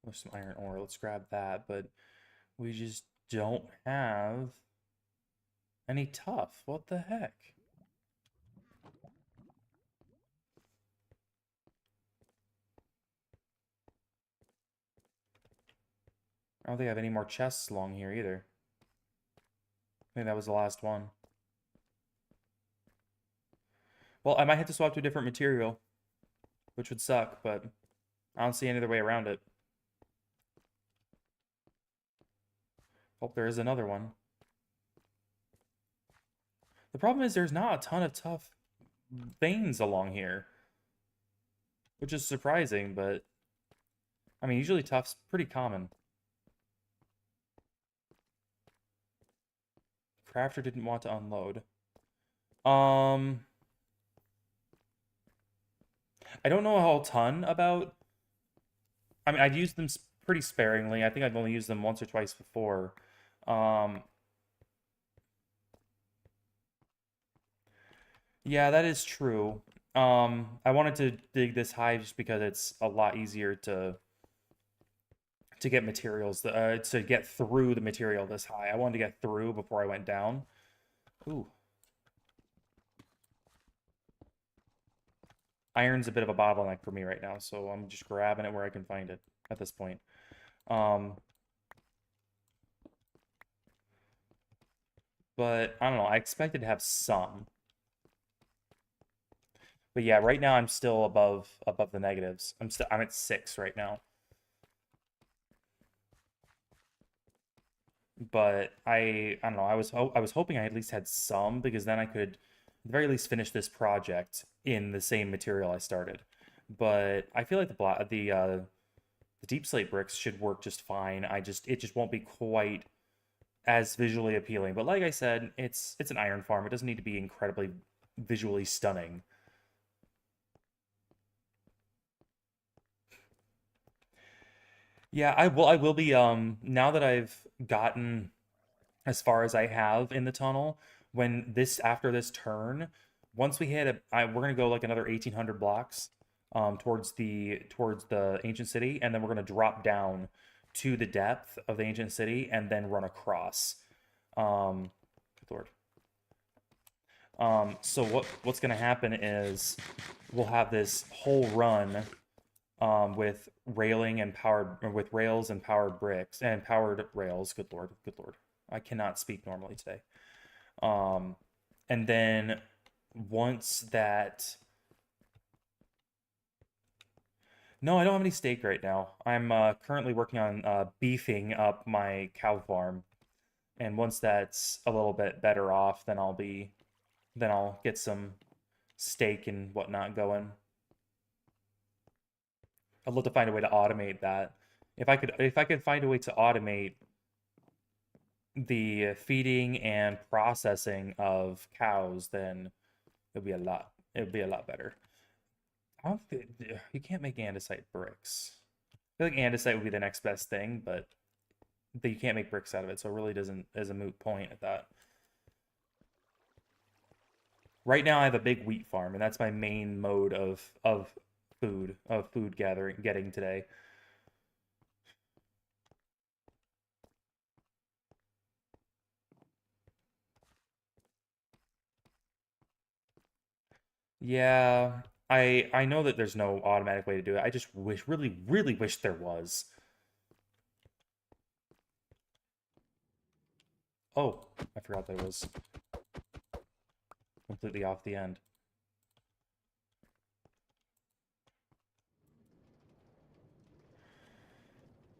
There's some iron ore. Let's grab that, but we just don't have any tough. What the heck? I don't think I have any more chests along here either. I think that was the last one. Well, I might have to swap to a different material, which would suck, but I don't see any other way around it. Oh, there is another one. The problem is there's not a ton of tough veins along here, which is surprising, but I mean, usually tough's pretty common. Crafter didn't want to unload. I don't know a whole ton about. I mean, I've used them pretty sparingly. I think I've only used them once or twice before. Um, yeah, that is true. I wanted to dig this high just because it's a lot easier to get materials, to get through the material this high. I wanted to get through before I went down. Ooh. Iron's a bit of a bottleneck for me right now, so I'm just grabbing it where I can find it at this point. But I don't know. I expected to have some. But yeah, right now I'm still above the negatives. I'm at 6 right now. But I don't know. I was hoping I at least had some because then I could at the very least finish this project in the same material I started. But I feel like the deep slate bricks should work just fine. It just won't be quite as visually appealing. But like I said, it's an iron farm. It doesn't need to be incredibly visually stunning. Yeah, I will be now that I've gotten as far as I have in the tunnel, when this after this turn, once we hit we're gonna go like another 1800 blocks towards the ancient city, and then we're gonna drop down to the depth of the ancient city and then run across. Good Lord. So what's gonna happen is we'll have this whole run with railing and powered with rails and powered bricks and powered rails. Good Lord, good Lord. I cannot speak normally today. And then once that, no, I don't have any steak right now. I'm currently working on beefing up my cow farm, and once that's a little bit better off, then I'll get some steak and whatnot going. I'd love to find a way to automate that. If I could find a way to automate the feeding and processing of cows, then it would be a lot better. I don't think you can't make andesite bricks. I feel like andesite would be the next best thing, but you can't make bricks out of it, so it really doesn't is a moot point at that. Right now I have a big wheat farm, and that's my main mode of food gathering getting today. Yeah, I know that there's no automatic way to do it. I just really wish there was. Oh, I forgot that it was completely off the end.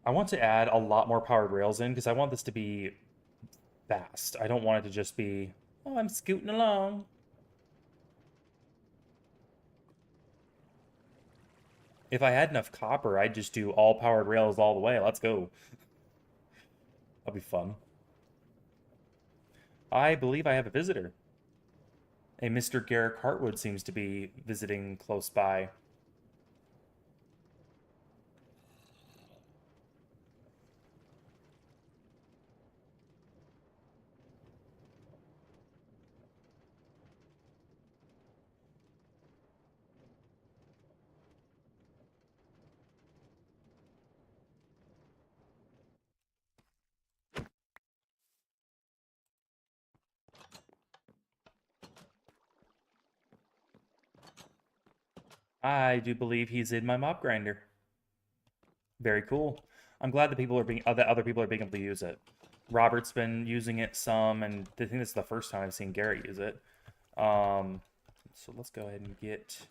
I want to add a lot more powered rails in because I want this to be fast. I don't want it to just be, oh, I'm scooting along. If I had enough copper, I'd just do all powered rails all the way. Let's go. That'll be fun. I believe I have a visitor. A Mr. Garrick Hartwood seems to be visiting close by. I do believe he's in my mob grinder. Very cool. I'm glad that people are being that other people are being able to use it. Robert's been using it some, and I think this is the first time I've seen Garrett use it. So let's go ahead and get.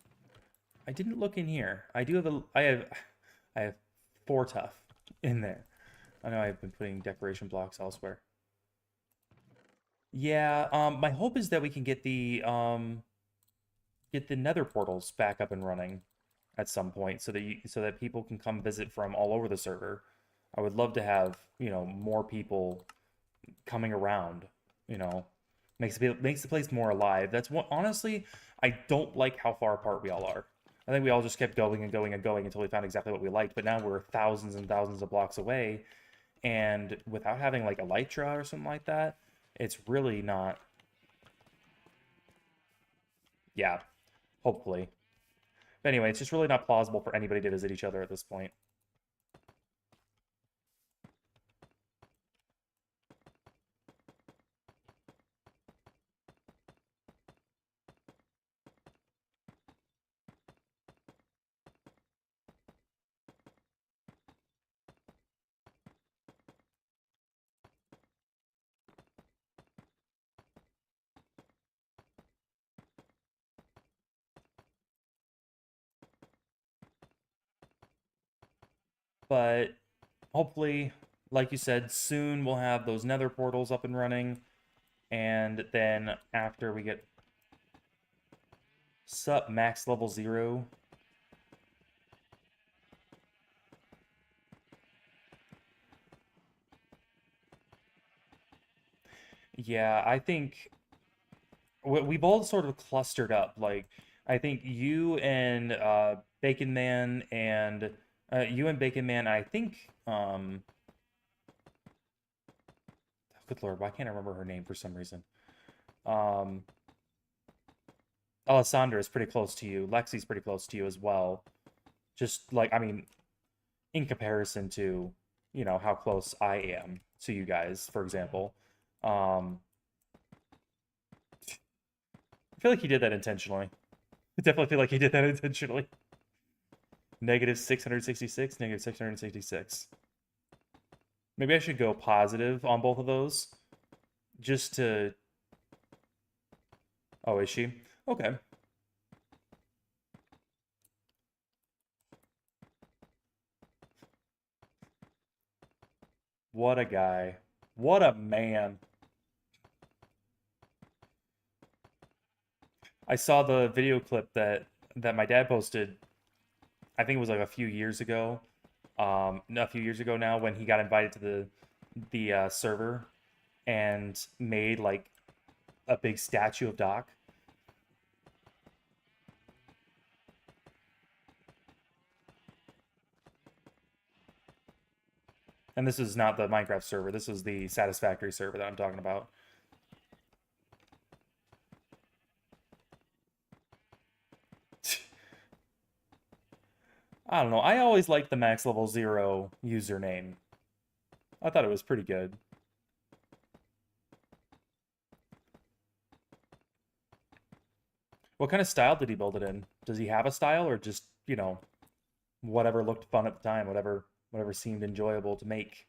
I didn't look in here. I do have a. I have 4 tough in there. I know I've been putting decoration blocks elsewhere. Yeah. My hope is that we can get the nether portals back up and running at some point so that people can come visit from all over the server. I would love to have, more people coming around, you know. Makes the place more alive. That's what honestly, I don't like how far apart we all are. I think we all just kept going and going and going until we found exactly what we liked, but now we're thousands and thousands of blocks away, and without having like elytra or something like that, it's really not. Yeah, hopefully. But anyway, it's just really not plausible for anybody to visit each other at this point. But hopefully, like you said, soon we'll have those nether portals up and running. And then after we get sup max level 0. Yeah, I think we've all sort of clustered up. Like, I think you and Bacon Man and I think good lord, why can't I remember her name for some reason? Um, Alessandra is pretty close to you. Lexi's pretty close to you as well. Just like, I mean, in comparison to, how close I am to you guys, for example. Um, I feel like he did that intentionally. I definitely feel like he did that intentionally. Negative 666, negative 666. Maybe I should go positive on both of those. Just to... Oh, is she? Okay. What a guy. What a man. I saw the video clip that my dad posted. I think it was like a few years ago. A few years ago now, when he got invited to the server and made like a big statue of Doc. And this is not the Minecraft server. This is the Satisfactory server that I'm talking about. I don't know. I always liked the max level 0 username. I thought it was pretty good. What kind of style did he build it in? Does he have a style, or just, whatever looked fun at the time, whatever seemed enjoyable to make?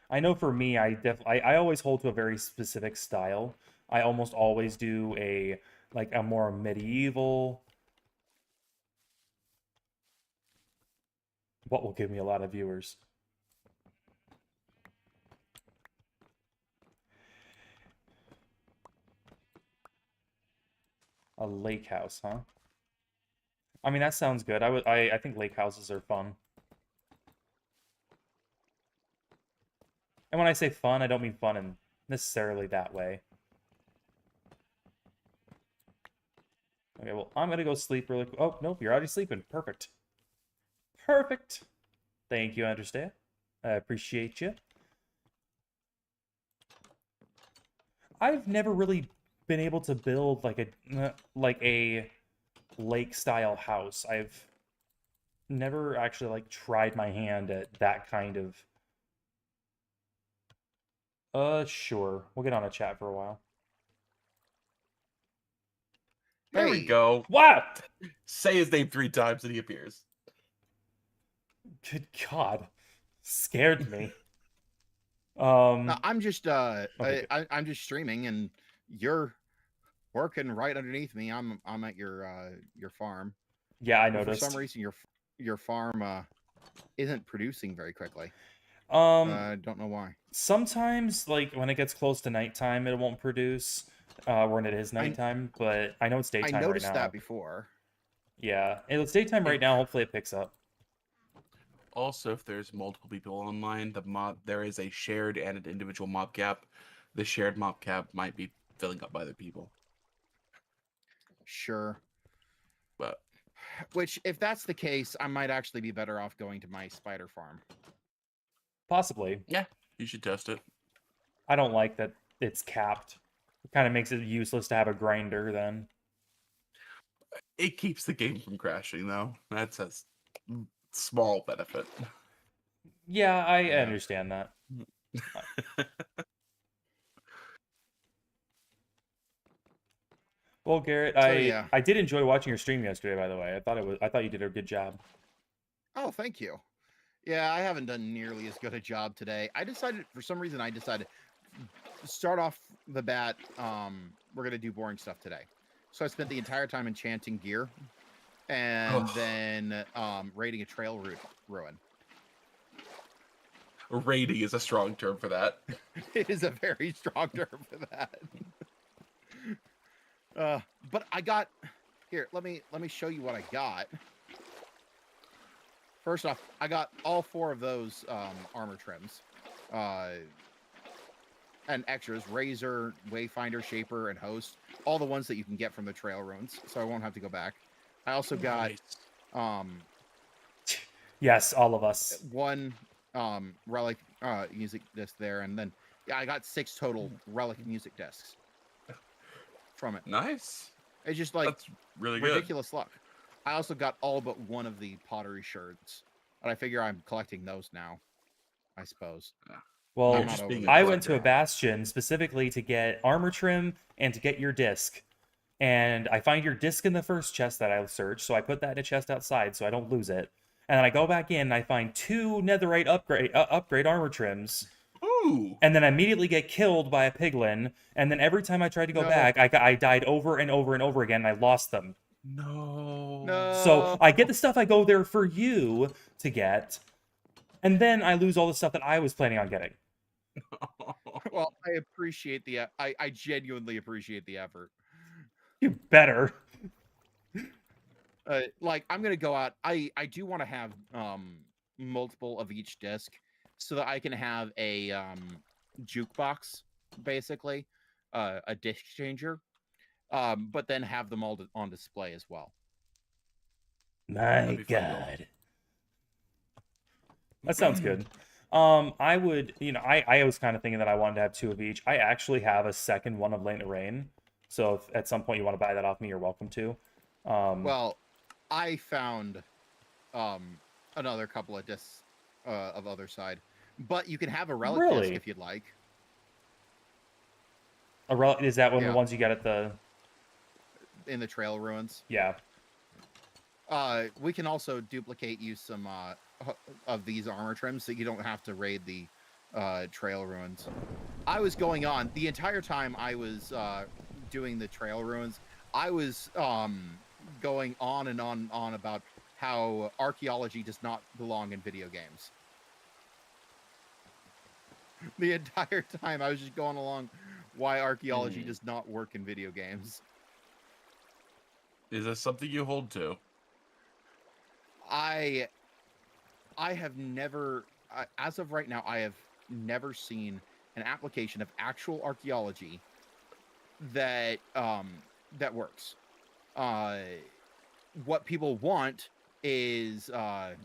I know for me, I always hold to a very specific style. I almost always do a more medieval. What will give me a lot of viewers? A lake house, huh? I mean, that sounds good. I think lake houses are fun. And when I say fun, I don't mean fun in necessarily that way. Okay, well, I'm gonna go sleep really quick. Oh, nope, you're already sleeping. Perfect. Perfect. Thank you, I understand. I appreciate you. I've never really been able to build like a lake style house. I've never actually like tried my hand at that kind of. Sure. We'll get on a chat for a while. There we Hey. go. What? Say his name 3 times and he appears. Good God. Scared me. I'm just Okay, I'm just streaming, and you're working right underneath me. I'm at your farm. yeah, I But for noticed. some reason, your farm isn't producing very quickly. Um, Don't know why. sometimes, like, when it gets close to nighttime, it won't produce, when it is nighttime, but I know it's I daytime right noticed now. that before. Yeah, it's daytime right now. Hopefully it picks up. Also, if there's multiple people online, there is a shared and an individual mob cap. The shared mob cap might be filling up by other people. Sure. But Which, if that's the case, I might actually be better off going to my spider farm. Possibly. yeah, you should test it. I don't like that it's capped. It kind of makes it useless to have a grinder then. It keeps the game from crashing, though. That's a small benefit. Yeah, I Yeah. understand that. Well, Garrett, yeah. I did enjoy watching your stream yesterday, by the way. I thought you did a good job. Oh, thank you. Yeah, I haven't done nearly as good a job today. For some reason, I decided to start off the bat. We're gonna do boring stuff today. So I spent the entire time enchanting gear, and then raiding a trail ruin. Raiding is a strong term for that. It is a very strong term for that. But I got here. Let me show you what I got. First off, I got all 4 of those armor trims, and extras: Razor, Wayfinder, Shaper, and Host. All the ones that you can get from the trail ruins, so I won't have to go back. I also got Yes, all of us. 1 relic music disc there, and then I got 6 total relic music discs from it. Nice. It's just like That's really good. ridiculous luck. I also got all but 1 of the pottery shards, and I figure I'm collecting those now, I suppose. Well, I'm not over I this. went to a bastion specifically to get armor trim and to get your disc. And I find your disc in the first chest that I searched, so I put that in a chest outside so I don't lose it. And then I go back in and I find 2 netherite upgrade armor trims. Ooh. And then I immediately get killed by a piglin. And then every time I tried to go No. back, I died over and over and over again, and I lost them. No. So I get the stuff I go there for you to get, and then I lose all the stuff that I was planning on getting. Well, I appreciate I genuinely appreciate the effort. You better. Like, I'm gonna go out. I do want to have multiple of each disc, so that I can have a jukebox, basically, a disc changer, but then have them all on display as well. My God. That sounds good. I would, I was kind of thinking that I wanted to have 2 of each. I actually have a second one of Lane of Rain. So if at some point you want to buy that off me, you're welcome to. Well, I found another couple of discs of Other Side, but you can have a relic disc if you'd like. Is that one of the ones you get at in the trail ruins? Yeah. We can also duplicate you some of these armor trims, so you don't have to raid the trail ruins. I was going on the entire time I was doing the trail ruins. I was going on and on about how archaeology does not belong in video games. The entire time I was just going along why archaeology does not work in video games. Is this something you hold to? I have never, as of right now, I have never seen an application of actual archaeology that that works. What people want is now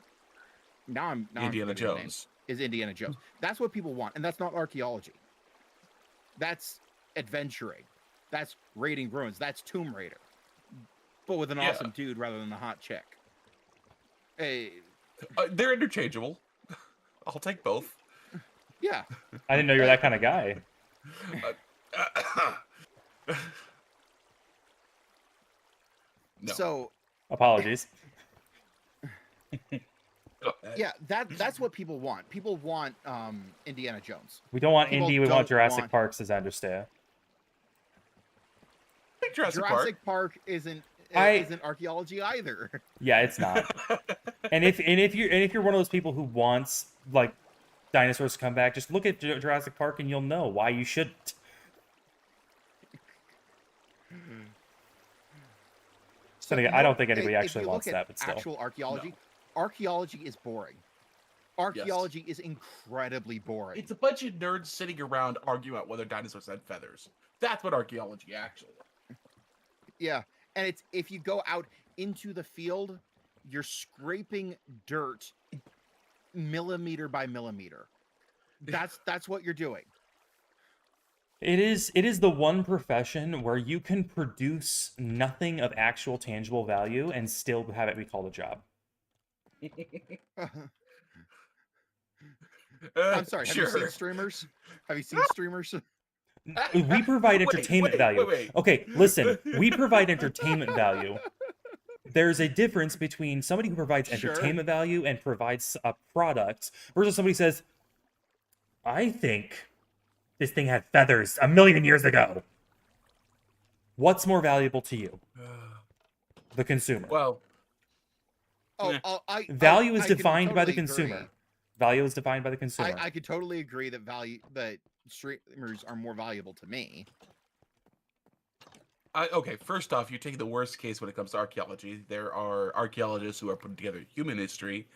I'm Indiana forgetting the name. Jones. Is Indiana Jones. That's what people want, and that's not archaeology. That's adventuring. That's raiding ruins. That's Tomb Raider, but with an awesome dude rather than the hot chick. Hey, They're interchangeable. I'll take both. yeah. I didn't know you were that kind of guy. No. So Apologies. yeah, that's what people want. People want Indiana Jones. We don't want People Indy, we don't want Jurassic want- Park, says Understand. Jurassic Park isn't archaeology either. Yeah, it's not. And if you're one of those people who wants like dinosaurs to come back, just look at Jurassic Park and you'll know why you shouldn't. So again, I don't think anybody if actually you wants look at that, but still. actual archaeology, archaeology is boring. Archaeology is incredibly boring. It's a bunch of nerds sitting around arguing about whether dinosaurs had feathers. That's what archaeology actually is. Yeah, and it's if you go out into the field, you're scraping dirt millimeter by millimeter. That's what you're doing. It is the one profession where you can produce nothing of actual tangible value and still have it be called a job. I'm sorry. Have you Sure. seen streamers? Have you seen streamers? We provide Wait, entertainment wait, value. wait. Okay, listen, we provide entertainment value. There's a difference between somebody who provides Sure. entertainment value and provides a product versus somebody who says, I think this thing had feathers 1,000,000 years ago. What's more valuable to you? The consumer. Well, Value is I can defined by the totally consumer. agree. Value is defined by the consumer. I could totally agree that streamers are more valuable to me. okay, first off, you take the worst case when it comes to archaeology. There are archaeologists who are putting together human history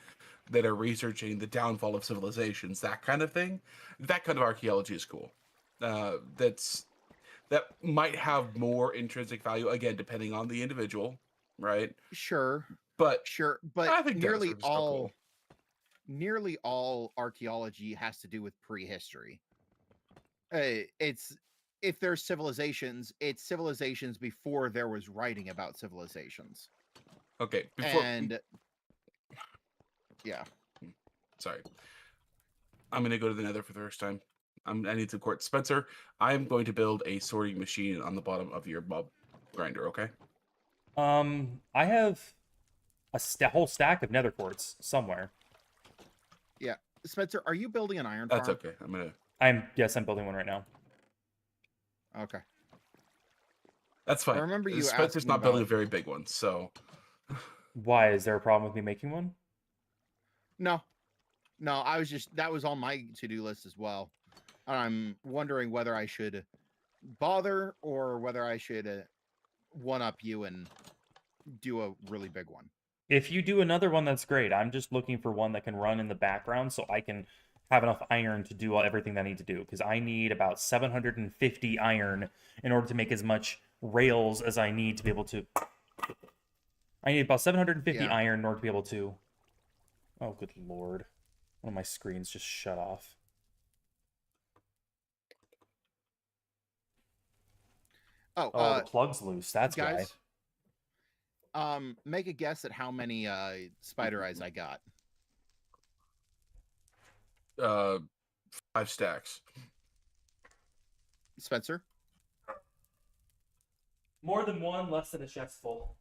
that are researching the downfall of civilizations, that kind of thing. That kind of archaeology is cool. That might have more intrinsic value, again, depending on the individual, right? Sure, But but I think nearly dinosaurs are still all cool. nearly all archaeology has to do with prehistory. It's if there's civilizations, it's civilizations before there was writing about civilizations. Okay, before And yeah, sorry, I'm gonna go to the Nether for the first time. I need some quartz. Spencer, I'm going to build a sorting machine on the bottom of your mob grinder. Okay. I have a whole stack of nether quartz somewhere. Spencer, are you building an iron That's farm? okay. I'm gonna. I'm building one right now. Okay. That's fine. I remember you Spencer's asking not building a about- very big one, so Why? Is there a problem with me making one? No, I was just that was on my to-do list as well. I'm wondering whether I should bother or whether I should one-up you and do a really big one. If you do another one, that's great. I'm just looking for one that can run in the background so I can have enough iron to do everything that I need to do. Because I need about 750 iron in order to make as much rails as I need to be able to... I need about 750 Yeah. iron in order to be able to... Oh, good lord. One of my screens just shut off. Oh, Oh, the plug's loose. That's why. guys, make a guess at how many spider eyes I got. 5 stacks. Spencer? More than one, less than a chest full.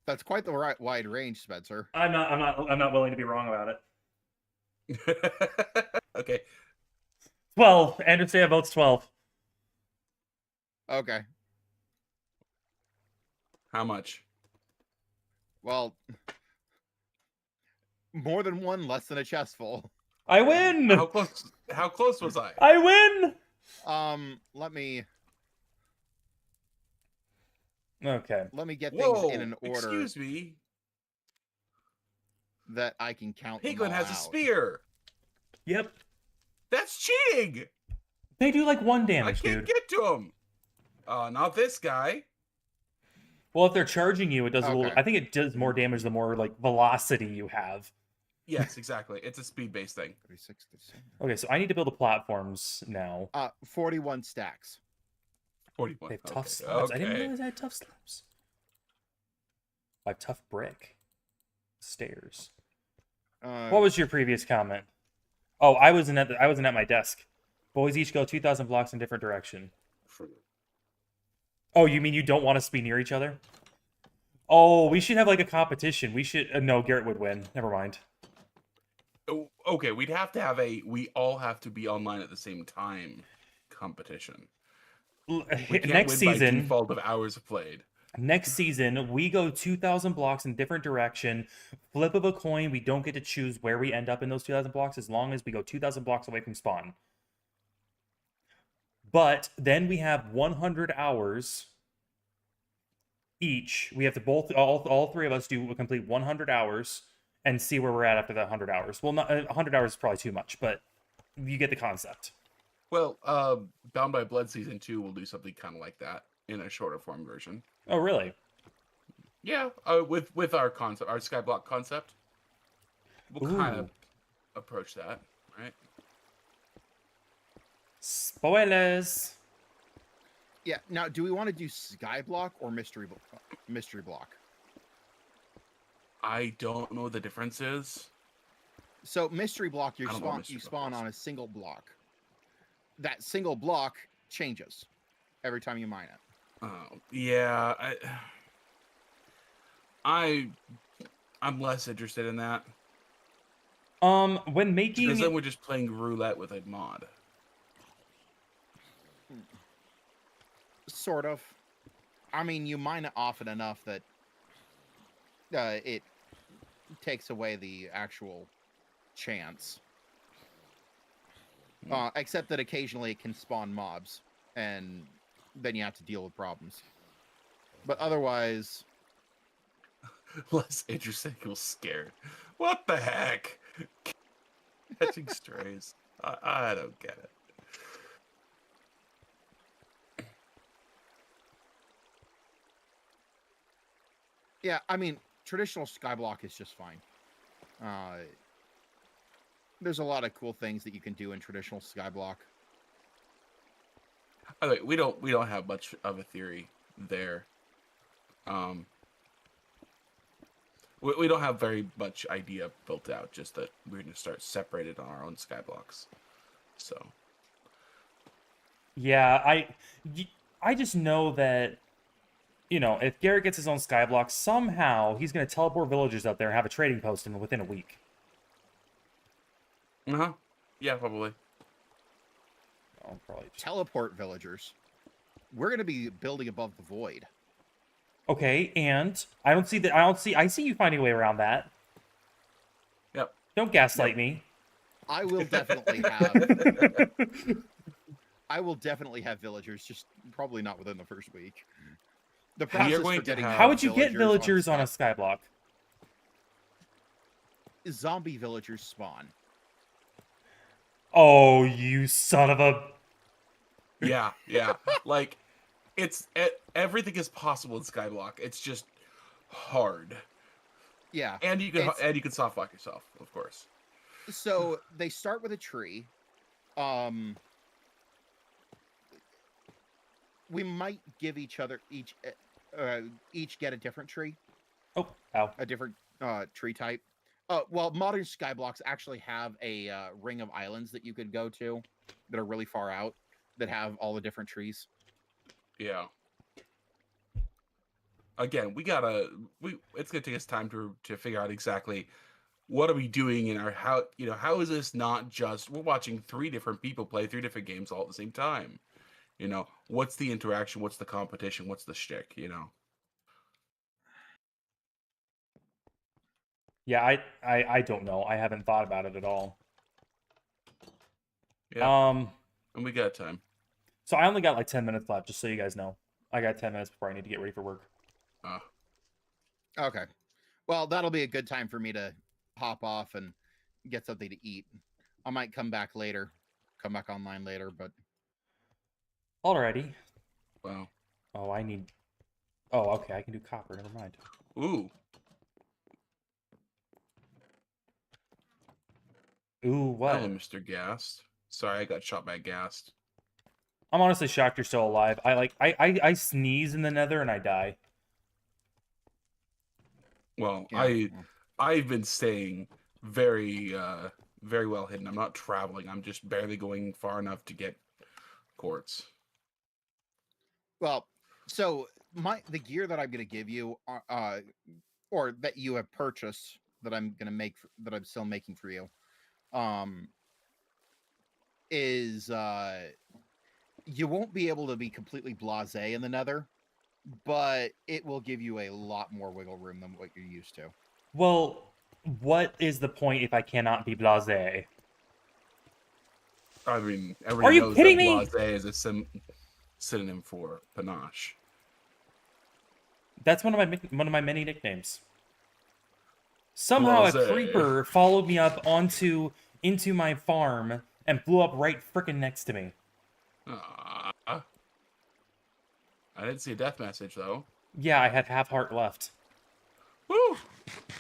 That's quite the right wide range, Spencer. I'm not willing to be wrong about it. Okay. 12. Anderson votes 12. Okay. How much? Well, more than one, less than a chestful. I win. How close? How close was I? I win. Let me Okay. get things Whoa! in an order Excuse me. that I can count them Piglin all has a out. spear. Yep. That's cheating. They do like 1 I damage, can't dude. get to him. Not this guy. Well, if they're charging you, it does a little. Okay. I think it does more damage the more like velocity you have. Yes, exactly. It's a speed-based thing. 36, 37. Okay, so I need to build the platforms now. 41 stacks. 41. They have tough Okay, slabs. I didn't okay. realize I had tough slabs. I have tough brick. Stairs. What was your previous comment? Oh, I wasn't at my desk. Boys each go 2,000 blocks in different direction. Oh, you mean you don't want us to be near each other? Oh, we should have like a competition. We should. No, Garrett would win. Never mind. Oh, okay, we'd have to have we all have to be online at the same time competition. We can't Next win season, by default of hours played. next season, we go 2,000 blocks in different direction. Flip of a coin. We don't get to choose where we end up in those 2,000 blocks as long as we go 2,000 blocks away from spawn. But then we have 100 hours each. We have to all three of us do complete 100 hours and see where we're at after that 100 hours. Well, not 100 hours is probably too much, but you get the concept. Well, Bound by Blood Season 2 will do something kind of like that in a shorter form version. Oh, really? Yeah, with our concept, our Skyblock concept, we'll kind of approach that, right? Spoilers. Yeah. Now, do we want to do Skyblock or Mystery Block? I don't know what the difference is. So Mystery Block, you I don't know what Mystery spawn Block is. on a single block. That single block changes every time you mine it. Oh, yeah, I'm less interested in that When because making then we're just playing roulette with a mod. Sort of. I mean, you mine it often enough that it takes away the actual chance. Except that occasionally it can spawn mobs, and then you have to deal with problems. But otherwise, Less interesting, feel scared. What the heck? Catching strays. I don't get it. yeah, I mean, traditional Skyblock is just fine. There's a lot of cool things that you can do in traditional Skyblock. Okay, we don't have much of a theory there. We don't have very much idea built out. Just that we're gonna start separated on our own Skyblocks. So yeah, I just know that if Garrett gets his own skyblock, somehow he's going to teleport villagers up there and have a trading post within a week. yeah, probably. Oh, probably. Teleport villagers. We're going to be building above the void. Okay, and I see you finding a way around that. Yep. Don't gaslight me. I will definitely have. I will definitely have villagers, just probably not within the first week. The process going for to getting have- How would you get villagers on a skyblock? zombie villagers spawn. Oh, you son of a... Yeah. Like, everything is possible in Skyblock. It's just hard. Yeah. And you can softlock yourself, of course. So they start with a tree. We might give each get a different tree, Oh, ow. a different tree type. Well, modern Skyblocks actually have a ring of islands that you could go to that are really far out that have all the different trees. Yeah. Again, it's gonna take us time to figure out exactly what are we doing in our how is this not just we're watching 3 different people play 3 different games all at the same time. What's the interaction? What's the competition? What's the shtick? Yeah, I don't know. I haven't thought about it at all. Yeah, and we got time. So I only got like 10 minutes left, just so you guys know. I got 10 minutes before I need to get ready for work. Uh, Okay. Well, that'll be a good time for me to hop off and get something to eat. I might come back later, come back online later, but Alrighty. wow. Oh, I need... Oh, okay, I can do copper. Never mind. Ooh. Ooh, what? Hello, Mr. Gast. Sorry, I got shot by Gast. I'm honestly shocked you're still alive. I sneeze in the nether and I die. Well, yeah. I've been staying very very well hidden. I'm not traveling. I'm just barely going far enough to get quartz. Well, so the gear that I'm going to give you, or that you have purchased, that I'm going to make, that I'm still making for you, is you won't be able to be completely blasé in the nether, but it will give you a lot more wiggle room than what you're used to. Well, what is the point if I cannot be blasé? I mean, Are everybody you knows kidding that me? blasé is a synonym for panache. That's one of my many nicknames. Somehow a Blasé. creeper followed me up into my farm and blew up right frickin' next to me. Ah. I didn't see a death message though. Yeah, I had half heart left. Woo!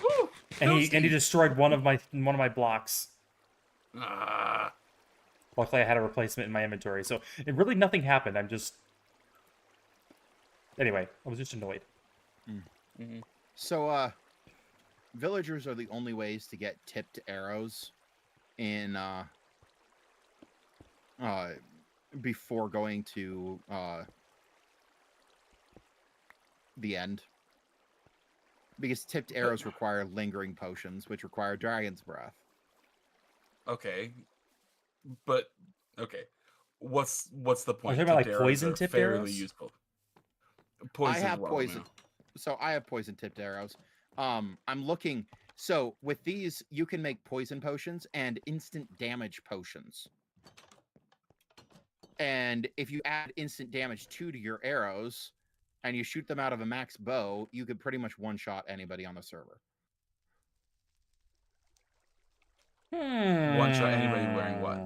Woo! And he Toasty! destroyed one of my blocks. Ah. Luckily I had a replacement in my inventory, so it really nothing happened. I'm just Anyway, I was just annoyed. Mm-hmm. So, villagers are the only ways to get tipped arrows in before going to the end, because tipped arrows require lingering potions, which require dragon's breath. Okay, but okay, what's the Are you point? talking about Tipped like arrows poison are tipped fairly arrows? useful. I Poison have well, poison, no. so I have poison tipped arrows. I'm looking. So with these, you can make poison potions and instant damage potions. And if you add instant damage 2 to your arrows and you shoot them out of a max bow, you could pretty much one-shot anybody on the server. One shot anybody wearing what?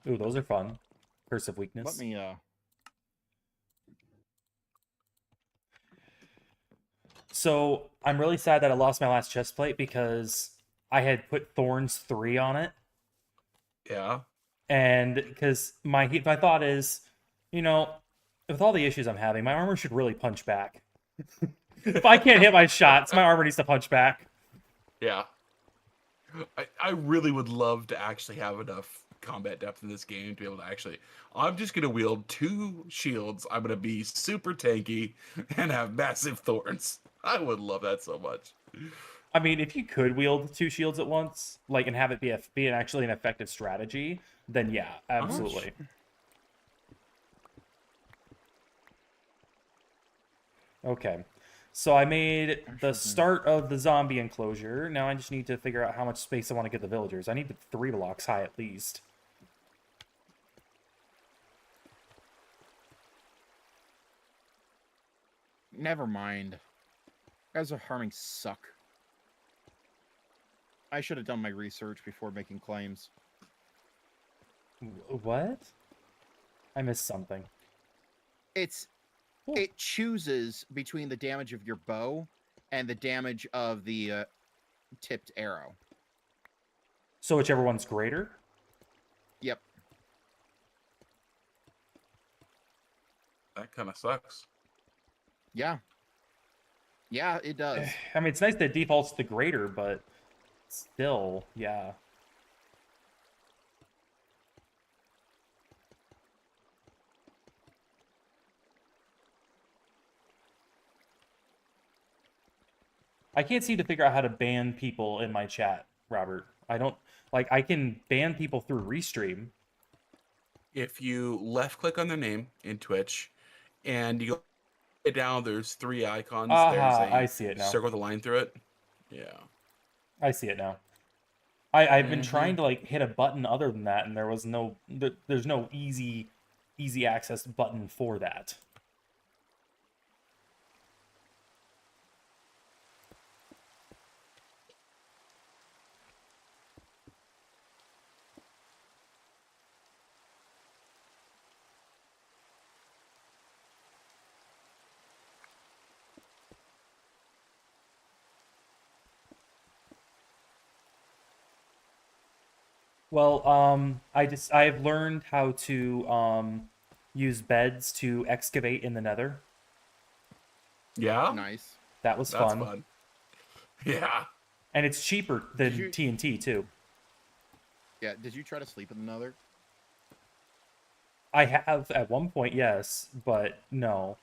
Ooh, those are fun. Curse of Weakness. Let me So I'm really sad that I lost my last chest plate because I had put Thorns 3 on it. Yeah. And because my thought is, you know, with all the issues I'm having, my armor should really punch back. If I can't hit my shots, my armor needs to punch back. Yeah. I really would love to actually have enough combat depth in this game to be able to actually. I'm just gonna wield 2 shields. I'm gonna be super tanky and have massive thorns. I would love that so much. I mean, if you could wield 2 shields at once, like, and have it be actually an effective strategy, then yeah, absolutely. Okay. So I made the start of the zombie enclosure. Now I just need to figure out how much space I want to give the villagers. I need 3 blocks high at least. Never mind. Guys are harming suck. I should have done my research before making claims. What? I missed something. It chooses between the damage of your bow and the damage of the tipped arrow. So whichever one's greater? Yep. That kind of sucks. Yeah. Yeah, it does. I mean, it's nice that it defaults to greater, but still, yeah. I can't seem to figure out how to ban people in my chat, Robert. I don't, like, I can ban people through Restream. If you left click on their name in Twitch and you go down. There's 3 icons. There's Aha, I a see it now. circle with a line through it. Yeah. I see it now. I've been Mm-hmm. trying to like hit a button other than that, and there's no easy access button for that. Well, I've learned how to use beds to excavate in the Nether. Yeah. Nice. That was That's fun, fun. Yeah. and it's cheaper Did than you? TNT too. Yeah. Did you try to sleep in another? I have at one point, yes, but no.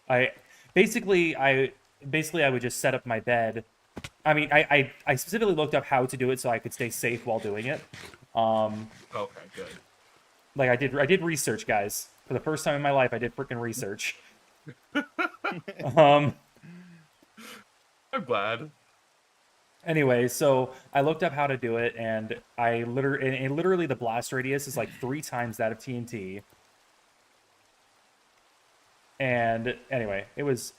I basically I would just set up my bed. I mean, I specifically looked up how to do it so I could stay safe while doing it. Okay. Good. Like I did research, guys. For the first time in my life, I did freaking research. Um, I'm glad. Anyway, so I looked up how to do it, and literally the blast radius is like 3 times that of TNT. And anyway, it was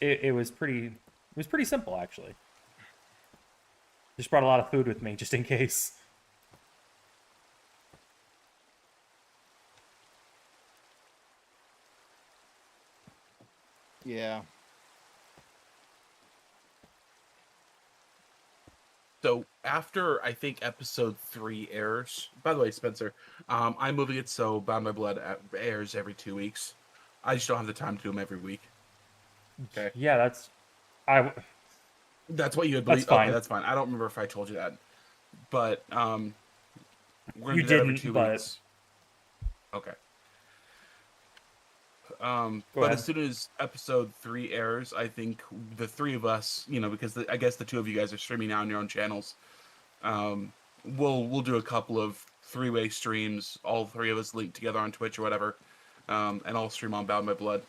pretty simple actually. Just brought a lot of food with me just in case. Yeah. So after I think episode 3 airs. By the way, Spencer, I'm moving it so Bound by Blood airs every 2 weeks. I just don't have the time to do them every week. Okay. Yeah, I That's what you had that's believed. Okay, fine. that's fine. I don't remember if I told you that, but we're gonna You do that every didn't, two but weeks. Okay. go But as ahead. soon as episode 3 airs, I think the 3 of us, because I guess the 2 of you guys are streaming now on your own channels. Um, we'll do a couple of 3-way streams, all 3 of us linked together on Twitch or whatever, and I'll stream on Bound by Blood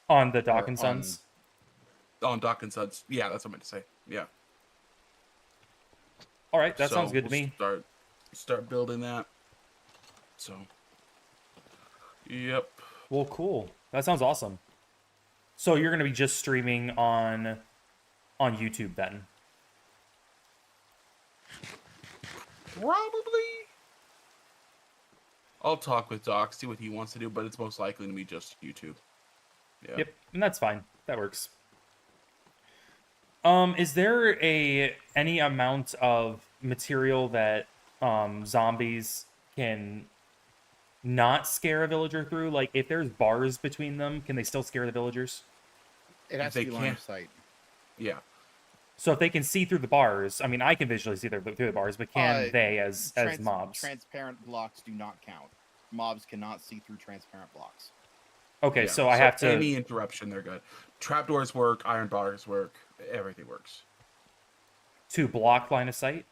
On the Dock Or and on. Sons. on Doc and Suds. Yeah, that's what I meant to say. Yeah. All right, that sounds So good to we'll me. start building that. So, yep. Well, cool. That sounds awesome. So you're gonna be just streaming on YouTube then? Probably. I'll talk with Doc, see what he wants to do, but it's most likely to be just YouTube. Yeah. Yep, and that's fine. That works. Is there any amount of material that zombies can not scare a villager through? Like, if there's bars between them, can they still scare the villagers? It has They to be line can't- of sight. Yeah. So if they can see through the bars, I mean, I can visually see through the bars, but can they as mobs? Transparent blocks do not count. Mobs cannot see through transparent blocks. Okay, Yeah. so I have to. Any interruption, they're good. Trapdoors work, iron bars work, everything works. To block line of sight.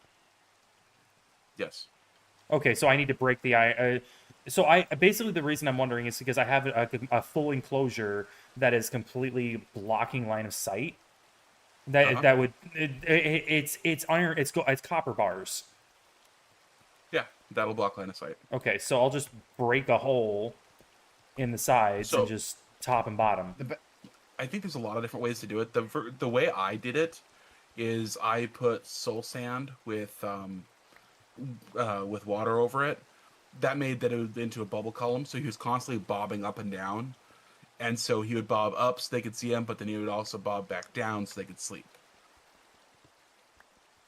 Yes. Okay, so I need to break the eye. So I basically the reason I'm wondering is because I have a full enclosure that is completely blocking line of sight. That would it's iron it's copper bars. Yeah, that'll block line of sight. Okay, so I'll just break a hole in the sides So- and just top and bottom. I think there's a lot of different ways to do it. The way I did it is I put soul sand with water over it. That made that it was into a bubble column, so he was constantly bobbing up and down. And so he would bob up so they could see him, but then he would also bob back down so they could sleep.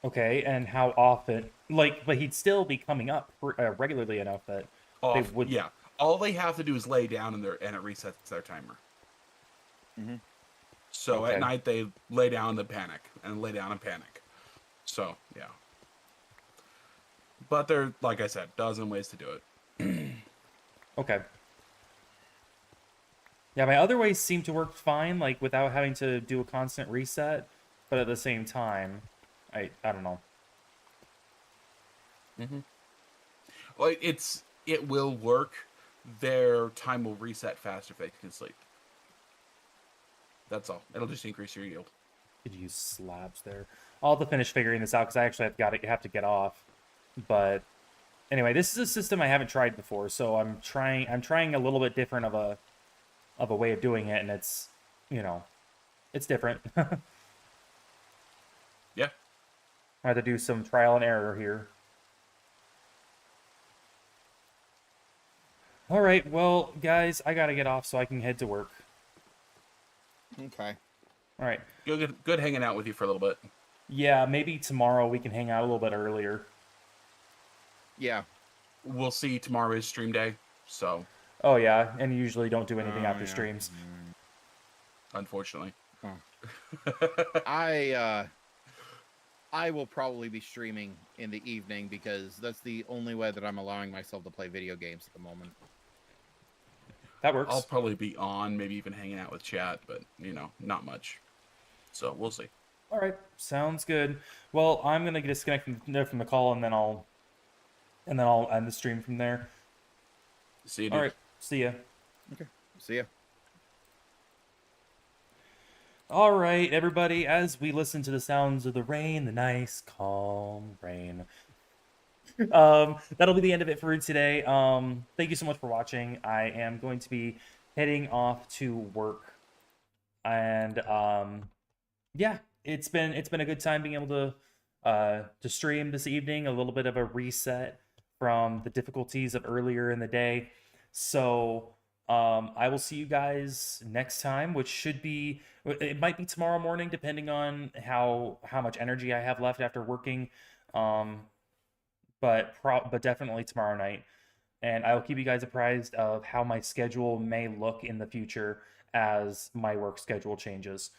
Okay, and how often? Like, but he'd still be coming up regularly enough that they would. Yeah. All they have to do is lay down and it resets their timer. Mhm. So Okay. at night they lay down and panic, and lay down and panic. So yeah. But there, like I said, dozen ways to do it. Okay. Yeah, my other ways seem to work fine, like without having to do a constant reset, but at the same time, I don't know. Well, it will work, their time will reset faster if they can sleep. That's all. It'll just increase your yield. Could use slabs there. I'll have to finish figuring this out because I actually have to get off. But anyway, this is a system I haven't tried before, so I'm trying a little bit different of a way of doing it, and it's, you know, it's different. Yeah. I have to do some trial and error here. All right, well, guys, I gotta get off so I can head to work. Okay. All right. Good hanging out with you for a little bit. Yeah, maybe tomorrow we can hang out a little bit earlier. Yeah. We'll see. Tomorrow is stream day, so Oh yeah, and you usually don't do anything after yeah. streams. unfortunately. I will probably be streaming in the evening because that's the only way that I'm allowing myself to play video games at the moment. That works. I'll probably be on, maybe even hanging out with chat, but not much. So we'll see. All right, sounds good. Well, I'm gonna disconnect from the call, and then I'll end the stream from there. See you, dude. All right, see ya. Okay. See ya. All right, everybody, as we listen to the sounds of the rain, the nice, calm rain. That'll be the end of it for today. Thank you so much for watching. I am going to be heading off to work. And yeah, it's been a good time being able to stream this evening, a little bit of a reset from the difficulties of earlier in the day. So I will see you guys next time, which it might be tomorrow morning, depending on how much energy I have left after working. But definitely tomorrow night. And I will keep you guys apprised of how my schedule may look in the future as my work schedule changes.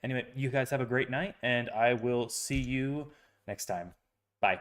Anyway, you guys have a great night, and I will see you next time. Bye.